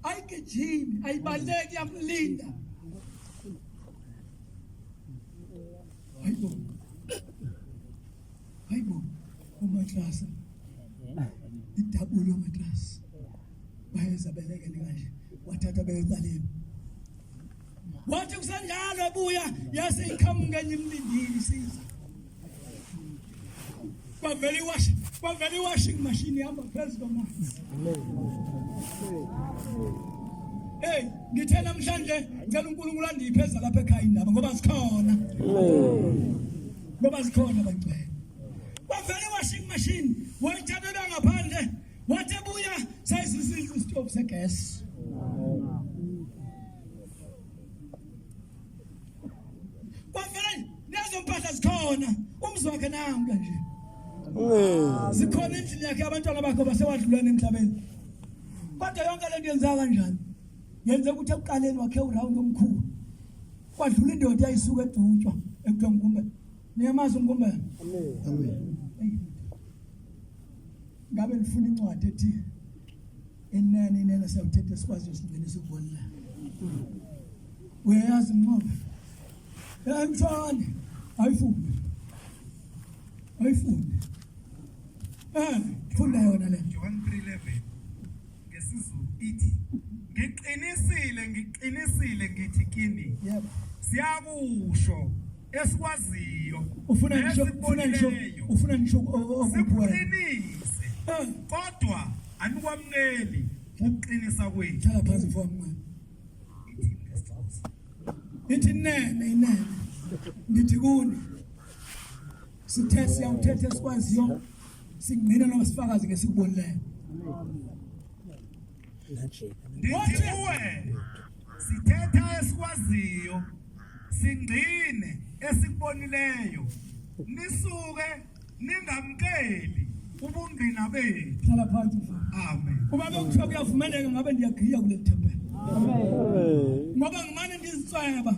Ayigijimi, ayibaleki yamlinda. Hayibo. Umatrasa. Idabulo matrasa. Bayeza belekele kanje. Wathatha becaleni. Wathi kusanjalo ebuya yase iqhamukenye imlindini siza. Kwavele washing machine yahamba phezu kwamanzi. Hey, ngithe namhlanje ngicela uNkulunkulu andipheza lapha ekhaya indaba ngoba sikhona. Ngoba sikhona bangcwele. Kwavele washing machine wayithathela ngaphandle wathi ebuya sayisisizwe stove segas. Kwavele lezo mpahla zikhona umzi wakhe nanga nje. Zikhona endlini yakhe abantwana bakhe basewadlulweni emhlabeni. Kodwa yonke lento yenza kanjani? Yenze ukuthi ekuqaleni wakhe uround omkhulu. Kwadlula indoda yayisuka edutshwa ekuthiwa Mgumbe. Niyamazi uMgumbe? Amen. Ngabe nifuna incwadi ethi inene siyawuthetha sikwazi usingene sikubonela. Uyayazi ngoba emthane ayifunde. Funda yona le. John 3:11 ngesizulu ithi ngiqinisile ngithi kini. Yebo. Siyakusho esikwaziyo. Ufuna ngisho okuphuwa. Siqinise. Kodwa anikwamneli ukuqinisa kwethu. Thala phansi mfowethu. Ithi nene. Ngithi kuni. Siyawuthetha esikwaziyo. Singena noma sifakaze ngesikubonileyo. Ndithi kuwe sithetha esikwaziyo singcine esikubonileyo nisuke ningamkeli ubungqina bethu. Hlala phansi mfowethu. Amen. Uma bekuthiwa kuyavumeleka ngabe ndiyagriya kule thempeli. Amen. Ngoba ngimane ndizitsweba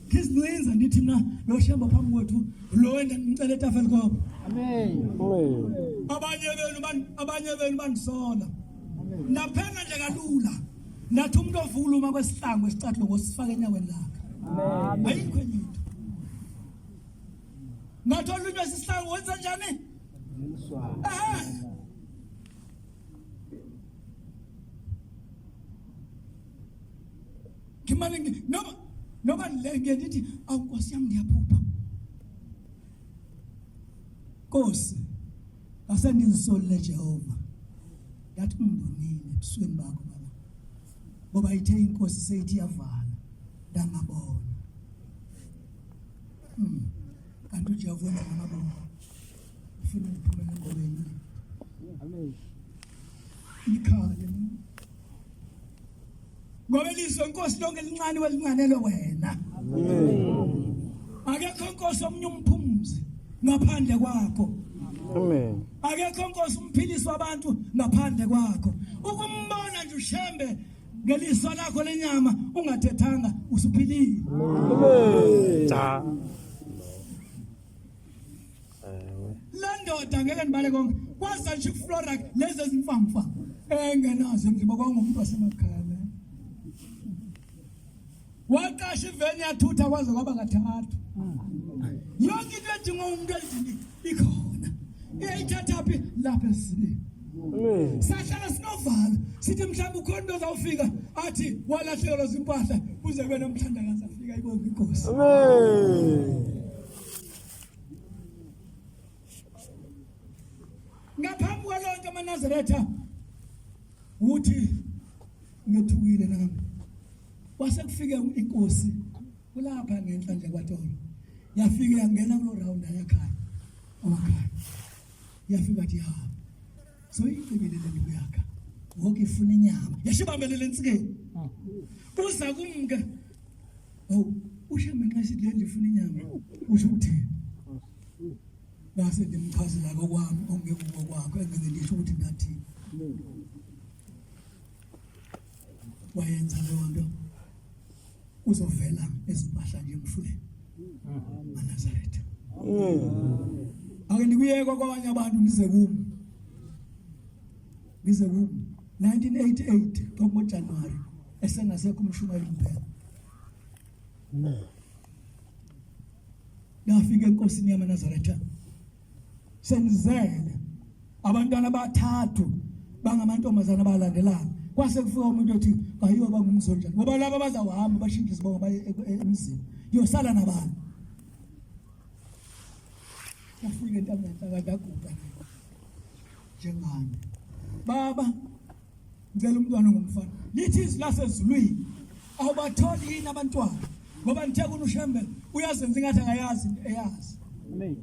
ngizingcinza ndithi mina lo shamba phambi kwethu lo wenda ngicela etafel kobo. Amen. Abanye benu bandisola. Naphenga nje kalula. Nathi umuntu ovuluma kwesihlangu esicathulo ngosifaka enyaweni lakhe. Amen. Ayikho enye into. Nathi olunywa sisihlangu wenza njani? Kimane noma ngithi awuNkosi yami ndiyaphupha. Nkosi Asendizisolile Jehova. Yathi ungidonile ebusweni bakho baba. Ngoba ithe inkosi seyithi yavala ndangabona. Kanti uJehova wena ngabona. Ufuna ukuphumela ngobeni. Amen. Ikhale. Ngoba ilizwe inkosi lonke lincane welincanelwe wena. Akekho inkosi omnye umphumuzi ngaphandle kwakho. Amen. Akekho inkosi umphilisi wabantu ngaphandle kwakho. Ukumbona nje ushembe ngeliso lakho lenyama ungathethanga usuphilile. Amen. Cha. Landoda ngeke nibale konke. Kwaza nje iflora lezi ezimfamfa engenazo emzibo kwangumuntu wasemakhaya. Waqasha iveni yathutha kwaze kwaba kathathu. Yonke into edinga umuntu endlini ikhona. Iyayithatha phi lapha esibeni. Sahlala sinovalo sithi mhlawumbe ukhona ozawufika athi walahlekelwa zimpahla kuze kube nomthandakazi afika ibonke inkosi. Ngaphambi kwalonke amaNazaretha uthi ngethukile nami. Wase kufike inkosi kulapha ngenhla nje kwaTolo. Yafika yangena kulo round ayakhaya. Amakhaya. Yafika athi ha. So icibile leliyakha. Wonke ifuna inyama. Yashibambelele entsikeni. Uza kumke. Oh, ushame nxa sithi le ndifuna inyama. Usho ukuthini? Base ndimchazela kokwami ongekuko kwakho engeke ngisho ukuthi ngathi. Wayenza leyo nto. Uzovela ezimpahla nje emfuleni. AmaNazaretha. Ake nikuyeka kwabanye abantu nize kumi. Ngize kumi 1988 ngoJanuwari esengasekho umshumayeli kuphela. Nafika enkosini yamaNazaretha. Senizele abantwana abathathu bangamantombazana balandelana. Kwase kufika umuntu othi ayiyoba ngumzonjana ngoba laba bazawahamba bashintshe izibongo baye emzini yosala nabantu. Yafika entambeni akaguga njengani baba ngicela umntwana ngumfana lithi izlasezulwini awubatholi yini abantwana ngoba nithe kuna ushembe uyazenza ingathi akayazi eyazi. Amen.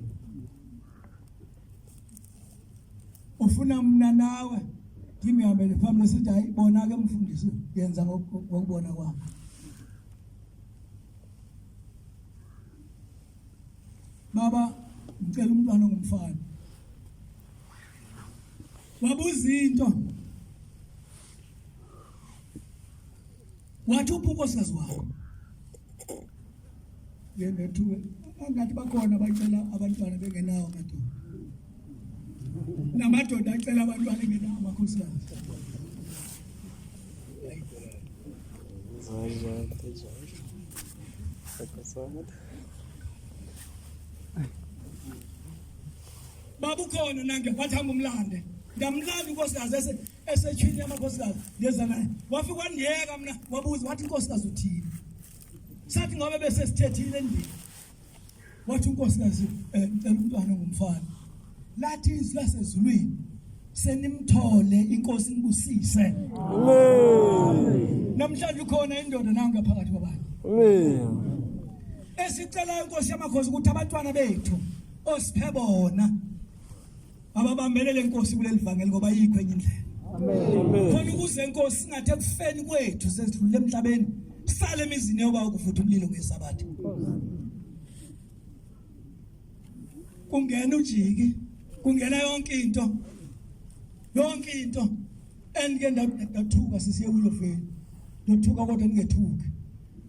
Ufuna mina nawe ngimihambele phambili sithi hayi bona ke mfundisi yenza ngokubona kwami. Baba ngicela umntwana ngumfana. Wabuza into. Wathi unkosikazi wakho. Yena thuwe angathi bakhona abacela abantwana bengenawo amadoda. Namadoda acela abantwana bengenawo amakhosikazi. Babu khona nange wathamba umlande. Ngamlanda unkosikazi esechini yamakhosikazi ngeza naye. Wafika wandiyeka mina wabuza wathi inkosikazi uthini. Sathi ngoba bese sithethile endini. Wathi unkosikazi ngicela umntwana ngumfana. Lathi izlasezulwini senimthole inkosi ngibusise. Amen. Namhlanje ukhona indoda nanga phakathi kwabantu. Amen. Esicela inkosi yamakhosi ukuthi abantwana bethu osiphe bona ababambelele inkosi kuleli vangeli ngoba yikho enye indlela. Amen. Khona ukuze inkosi singathe kufeni kwethu sesidlule emhlabeni sale emizini yoba ukuvutha umlilo ngesabatha. Kungena ujiki kungena yonke into endike ndathuka sisiye kulofeni ndothuka kodwa ningethuki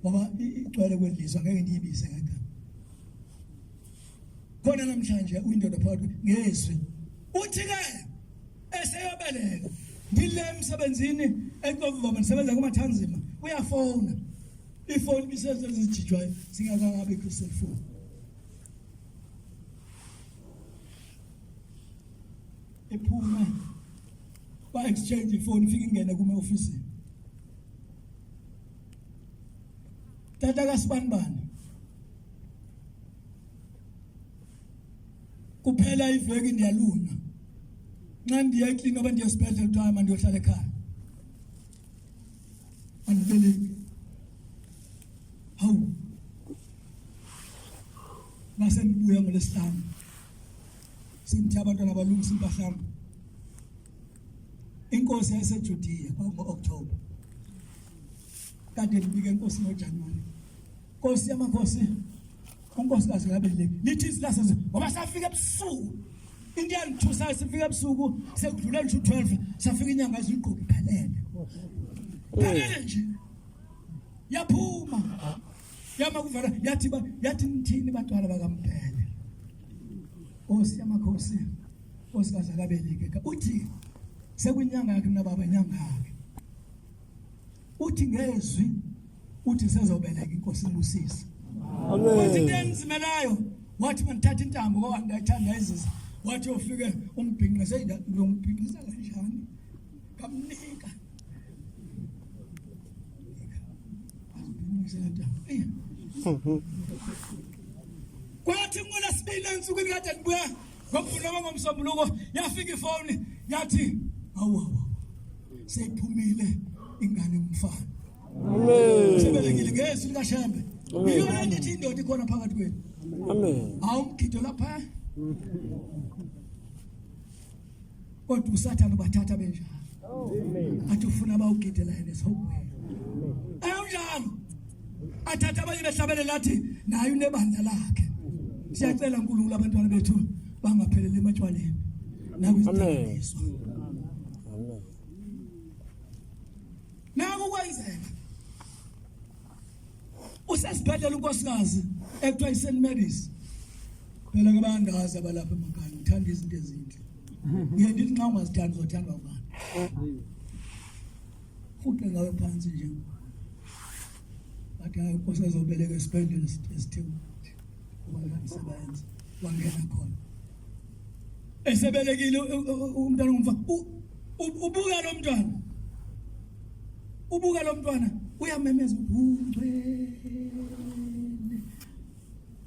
ngoba igcwele kwelizwe ngeke ndiyibise ngegama. Khona namhlanje uyindoda phakathi ngezwi uthi ke eseyobeleka ngile emsebenzini eqovuma nisebenza kumathanzima uyafona ifoni bisezizijijwayo singakakabi ku-cellphone. Ephuma ba exchange ifoni ifika ingene kuma office. Tata kaSibanibani kuphela iveki ndiyaluna Nxa ndiye ngoba ndiyesibhedlela kuthiwa manje ndiyohlala ekhaya. Andibeleki. Hawu. Mase ndibuya ngolesihlanu. Sinthi abantwana balungisa impahla yami. Inkosi yaseJudiya ngo-October. Kade ndibike inkosi ngoJanuwari. Nkosi yamakhosi. Unkosikazi ngabeleki. Lithi isilase ngoba safika ebusuku. Into yangithusa sifika ebusuku sekudlula 12 safika inyanga eziqoqi phelele. Phelele nje. Yaphuma. Yama kuvela yathi nithini bantwana bakaMphele. Nkosi yamakhosi. Nkosikazi akabeleki. Uthi sekunyanga yakhe nababa inyanga yakhe. Uthi ngezwi uthi sezobeleka inkosi iMusisi. Amen. Wathi ndenzimelayo wathi mandithatha intambo ngoba ngiyayithanda izizwe. Wathi ufike umbhinqa umbhinqisa kanjani? Kamnika. Kwathi ngolesibili ensukwini kade ndibuya ngomvulo ngomsombuluko yafika ifoni yathi awu seyiphumile ingane umfana. Amen. Sebelekile ngezwi likaShembe. Amen. Yona ndithi indoda ikhona phakathi kwenu. Amen. Awumgido lapha. Kodwa uSathane bathatha benjalo. Athi ufuna abawugidela yena sokubuya. Ayonjalo. Athatha abanye behlabele lathi nayo nebandla lakhe. Siyacela uNkulunkulu abantwana bethu bangapheleli ematshwaleni. Nakwizidabiswa. Amen. Naku kwenzeka. Usesibhedlela unkosikazi ekuthiwa iSt Mary's. Phela ngabandazi abalapha emakhaya ngithanda izinto ezinhle. Ngiyendithi nxa ungazithanda uzothandwa ngani? Futhi ngawe phansi nje. Bathi hayi inkosi ezobeleka esibhedlela esithini. Kuba ngisebenza wangena khona. Esebelekile umntwana ngumfana. Ubuka lo mntwana. Ubuka lo mntwana uyamemeza ungcwele.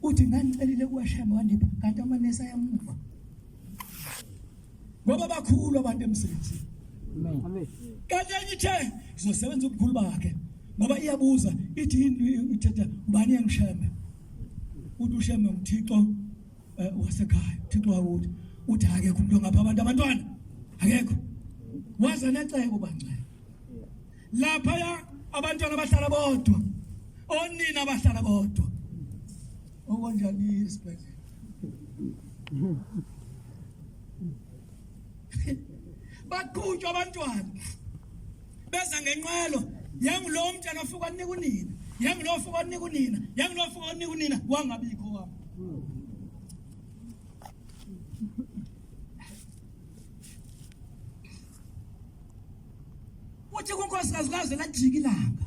Uthi ngangicelile kuwaShembe wandipha kanti amanesi ayamuva. Ngoba bakhulu abantu emsebenzini. Amen. Kanti ngithe sizosebenza ubukhulu bakhe ngoba iyabuza ithi ithetha ubani yangiShembe. Uthi uShembe umthixo wasekhaya. Uthixo wakuthi uthi akekho umuntu ngapha abantwana akekho. Waza necebo bancane. Lapha ya abantwana bahlala bodwa. Onina bahlala bodwa. Okonjani isibhedlela? Baqhutshwa abantwana. Beza ngenqwelo, yangulo mntwana ofuka unika unina, yangulo ofuka unika unina, yangulo ofuka unika unina wangabikho wami. Uthi kunkosikazi kaze lajika ilanga.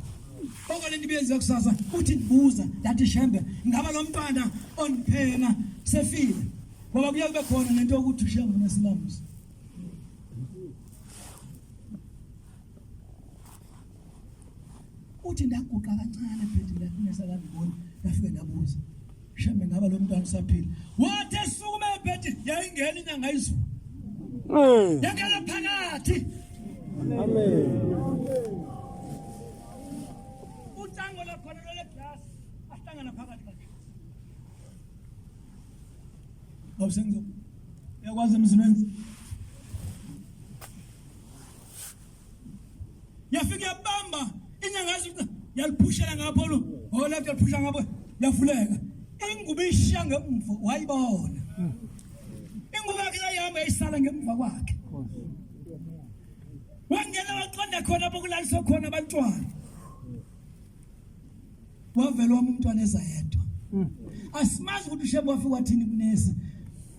Okole ndibenze kusasa uthi ndibuza lathi Shembe ngaba lo mntwana ondiphena sefile. Ngoba kuye kube khona nento ukuthi uShembe nesilamusi. Uthi ndaguqa kancane phela ndathimesa kangibona ngafike ndabuza. Shembe ngaba lo mntwana usaphila. Wathi esukume ebhedi yayingena inyanga izulu. Yakela phakathi. Amen. Utango la khona le glass ahlangana phakathi kwakhe. Awusenzo. Yakwazi emzimenzi. Yafika yabamba inyanga izulu yaliphushela ngapho lo. Hola yaphusha ngapho yavuleka. Ingubo ishiya ngemva wayibona. Ingubo yakhe yayihamba isala ngemva kwakhe. Wangena waqonda khona bokulaliswa khona abantwana. Wavela umntwana ezayedwa. Asimazi ukuthi uShembe wafika wathini kunesi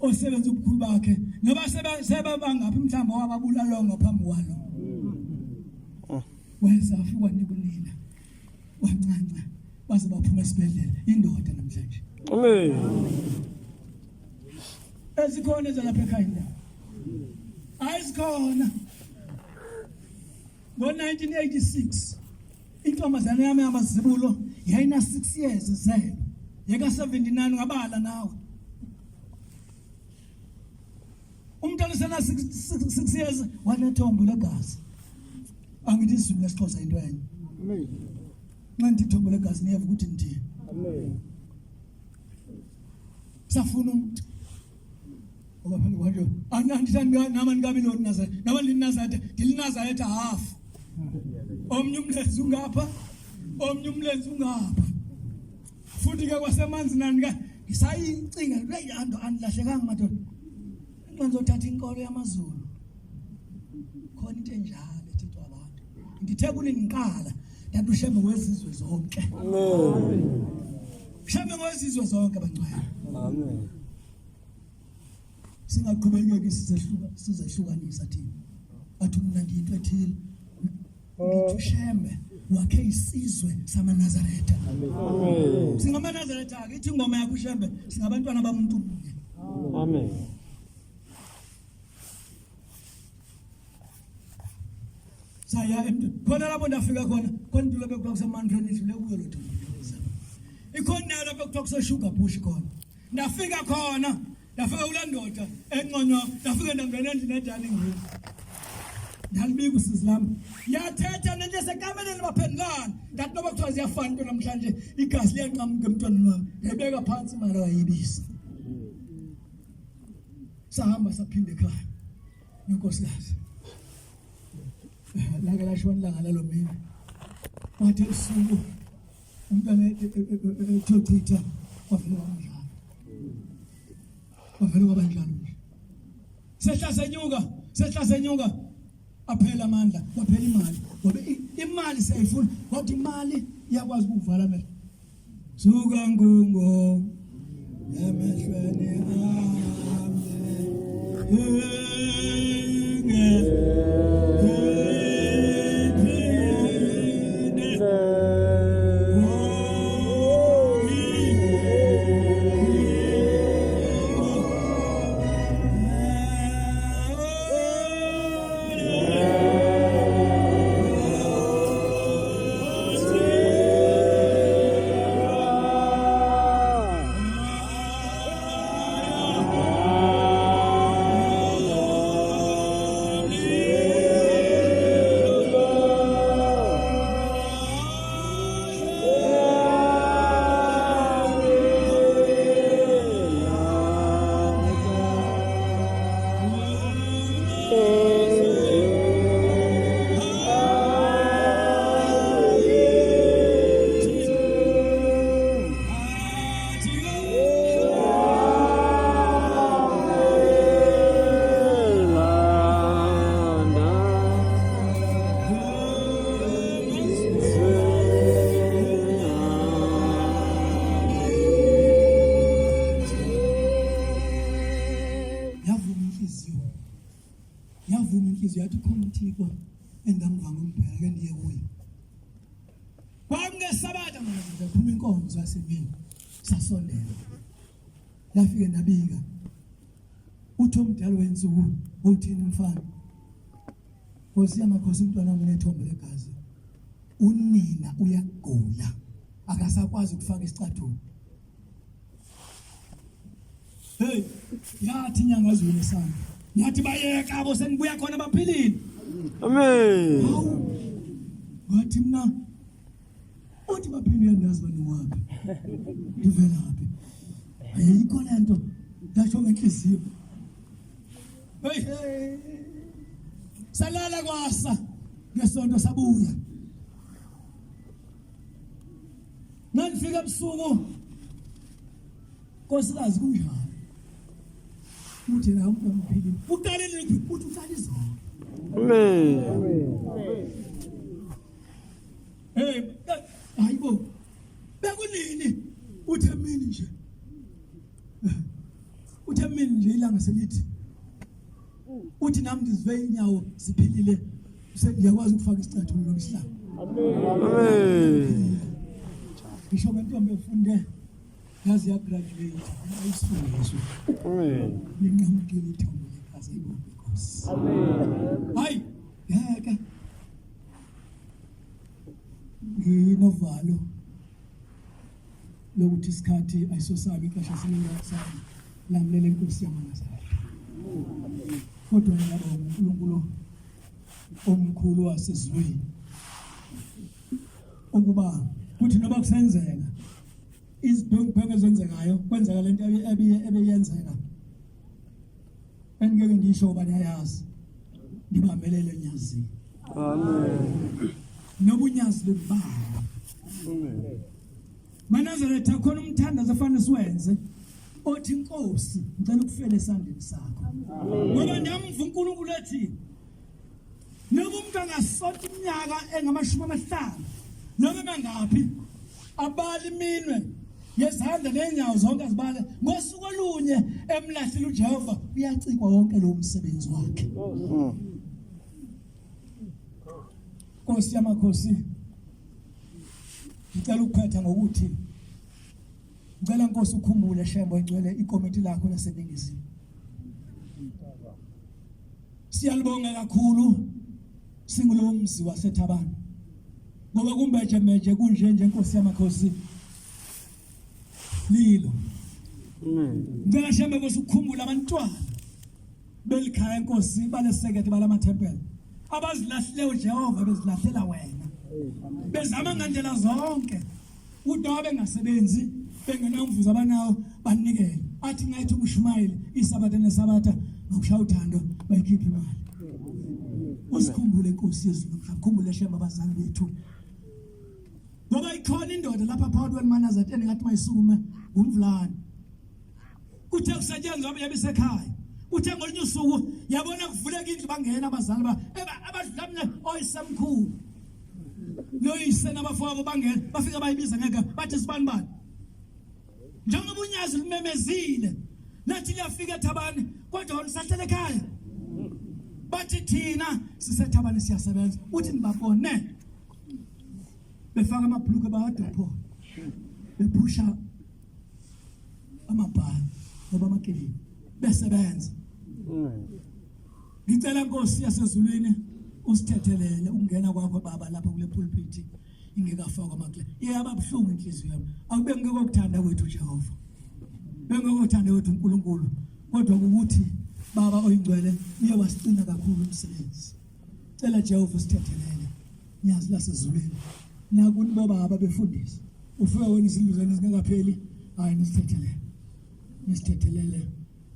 osebenza ubukhulu bakhe ngoba sebabangaphi mhlamba wababulala ngaphambi kwalo. Wayesafika nikunina. Wancanca baze baphuma esibhedlela indoda namhlanje. Amen. Ezikhona ezalapha ekhaya la. Ayizikhona. Ngo-1986 intombazane yami yamazibulo yayina 6 years zelwe. Yeka 79 ngabala nawe. Umntwana sana 6 years wanethombo legazi. Angithi isizulu lesixhosa into enye. Amen. Xa ndithi ithombo legazi niyeva ukuthi ndithini. Amen. Safuna umuntu. Ngoba phela kwayo andithandi namani kabiloni Nazareth. Namani Nazareth, ndilinazareth half. Omnye umlenze ungapha, omnye umlenze ungapha. Futhi ke kwasemanzi nani ka ngisayincinga leyanto anilahlekanga madoda. Ngizothatha inkolo yamaZulu. Khona into enjalo ethithwa abantu. Ngithe kuniqala kanti ushembe kwezizwe zonke. Amen. Ushembe kwezizwe zonke bangcwele. Amen. Singaqhubekeki sizehlukanisa thina. Athi mina ngiyinto ethile. Ngithi ushembe wakhe isizwe samaNazaretha. Amen. SingamaNazaretha ke ithi ingoma yakho ushembe singabantwana bamuntu munye. Amen. Saya khona lapho ndafika khona into lebekuthiwa kusemandleni idlule kuyo lo Thombo. Ikhona lapho kuthiwa kuseSugar Bush khona. Ndafika khona, ndafika ulandoda enqonywa, ndafika ndangena endlini eDanning Road. Ndalibika usizi lami. Yathetha nento esekameleni baphendulana. Ndathi noba kuthiwa ziyafana into namhlanje igazi liyanqamuka emntwaneni wami. Ngibeka phansi imali wayibisa. Sahamba saphinde ekhaya. Nenkosikazi. Lake lashona ilanga lalo mina. Wathi usuku umntwana ethothitha wafela kanjalo. Wafela kanjalo. Sehla senyuka aphela amandla, waphela imali. Ngoba imali siyayifuna, kodwa imali iyakwazi ukuvala amehlo. Suka ngungo emehlweni yavuma inhliziyo yathi khona uThixo endamvanga umbheke ndiye kuye. Kwangesabatha mina ngiphuma inkonzo yasemini sasondela. Lafike nabika. Uthi umdala wensuku uthini mfana? Nkosi yamakhosi umntwana wami unethombo legazi. Unina uyagula. Akasakwazi ukufaka isicathula. Hey, yathi inyanga ezweni sami. Yathi bayeka abo senibuya khona baphilile. Amen. Ngathi mina uthi baphilile ndazi bani wapi. Ndivelaphi. Ayikho lento ngasho ngenhliziyo. Hey. Salala kwasa ngesonto sabuya. Nangifika ebusuku Nkosikazi kunjani? Uthi la umuntu uphilile. Uqalile ukuthi uhlala izolo. Amen. Hey, hayibo. Bekunini? Uthe mina nje. Uthe mina nje ilanga selithi. Uthi nami ngizwe inyawo ziphilile. Ngiyakwazi ukufaka isicathulo nomhlaba. Amen. Ngisho ngentombi efunde yazi ya graduate ayisifundiswe. Amen. Ningamkele ithombo legazi ibonke Nkosi. Amen. Hayi, yeke. Nginovalo lokuthi isikhathi ayisosabi ixesha siningasabi lamlele Nkosi yamaNazaretha. kodwa ngiyabonga uNkulunkulu omkhulu wasezulwini ukuba kuthi noba kusenzeka izibhongo ezenzekayo kwenzeka lento ebeyenzeka engeke ngisho ubani ayazi nibambelele nyazini Amen. nobunyazi lebaba Amen. Manazaretha khona umthandazo afana siwenze othi inkosi ngicela ukufela esandleni sakho ngoba ndiyamva uNkulunkulu ethi noma umuntu angasonta iminyaka engama-50 noma mangaphi abali iminwe yezandla nenyawo zonke azibale ngosuku olunye emlahlile uJehova uyacikwa wonke lo msebenzi wakhe. Nkosi yamakhosi ngicela ukuphetha ngokuthi ngicela Nkosi ukhumbule Shembo engcwele ikomiti lakho laseNingizimu. Siyalibonga kakhulu singulo mzi waseThabana ngoba kumbeje kunje Nkosi yamakhosi lilo. Ngicela Shembe Nkosi ukukhumbula abantwana belikhaya Nkosi balesekete balamathempeli abazilahlile uJehova bezilahlela wena bezama ngandlela zonke uDawa bengasebenzi bengenamvuzo abanawo banikele athi ngayithi uMshumayeli isabatha nesabatha ngokushaya uthando bayikhipha imali. Usikhumbule Nkosi yezulu ukukhumbule Shemba abazali bethu ngoba ikhona indoda lapha phakathi kweManazaretha engathi mayisukume ngumvulane uthe kusetshenzwa yabisekhaya uthe ngolunye usuku yabona kuvuleka indlu bangena abazali abadlamne oyisemkhulu noyise nabafowabo bangena bafika bayibiza ngeke bathi sibani bani njengoba unyazi lumemezile nathi liyafika eThabane kodwa usahlele ekhaya bathi thina siseThabane siyasebenza uthi nibabone befaka amabhuluku bawadopho bephusha amabhani ngoba amakeli besebenza. Ngicela Nkosi yasezulwini usithethelele ukungena kwakho baba lapha kule pulpit ingekafakwa amakle yababhlungu inhliziyo yami akube ngekuthanda kwethu Jehova bengekuthanda kwethu uNkulunkulu kodwa ukuthi baba oyingcwele uye wasicina kakhulu umsebenzi. Cela Jehova usithethelele nyazi lasezulwini nakuni baba befundisa ufika wena iziluzane zingakapheli hayi nisithethelele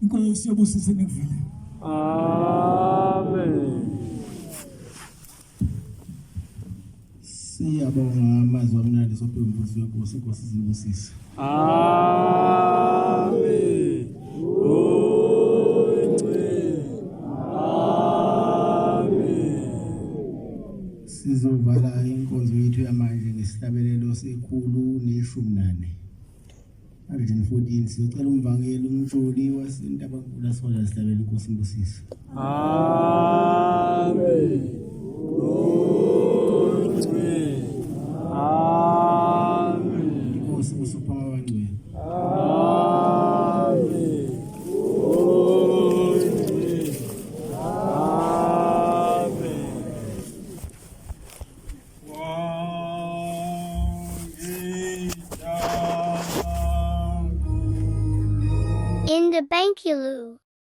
Inkosi yobusise nekuvile. Amen. Siyabonga amazwi amnandi sopemvuzo wenkosi Inkosi zibusise. Amen. Sizovala inkonzo yethu yamanje ngesihlabelelo sekhulu ne-14. Abejeni 14 sicela umvangeli umtsholi waseNtabankulu asihola sihlabele Inkosi ibusise. Amen.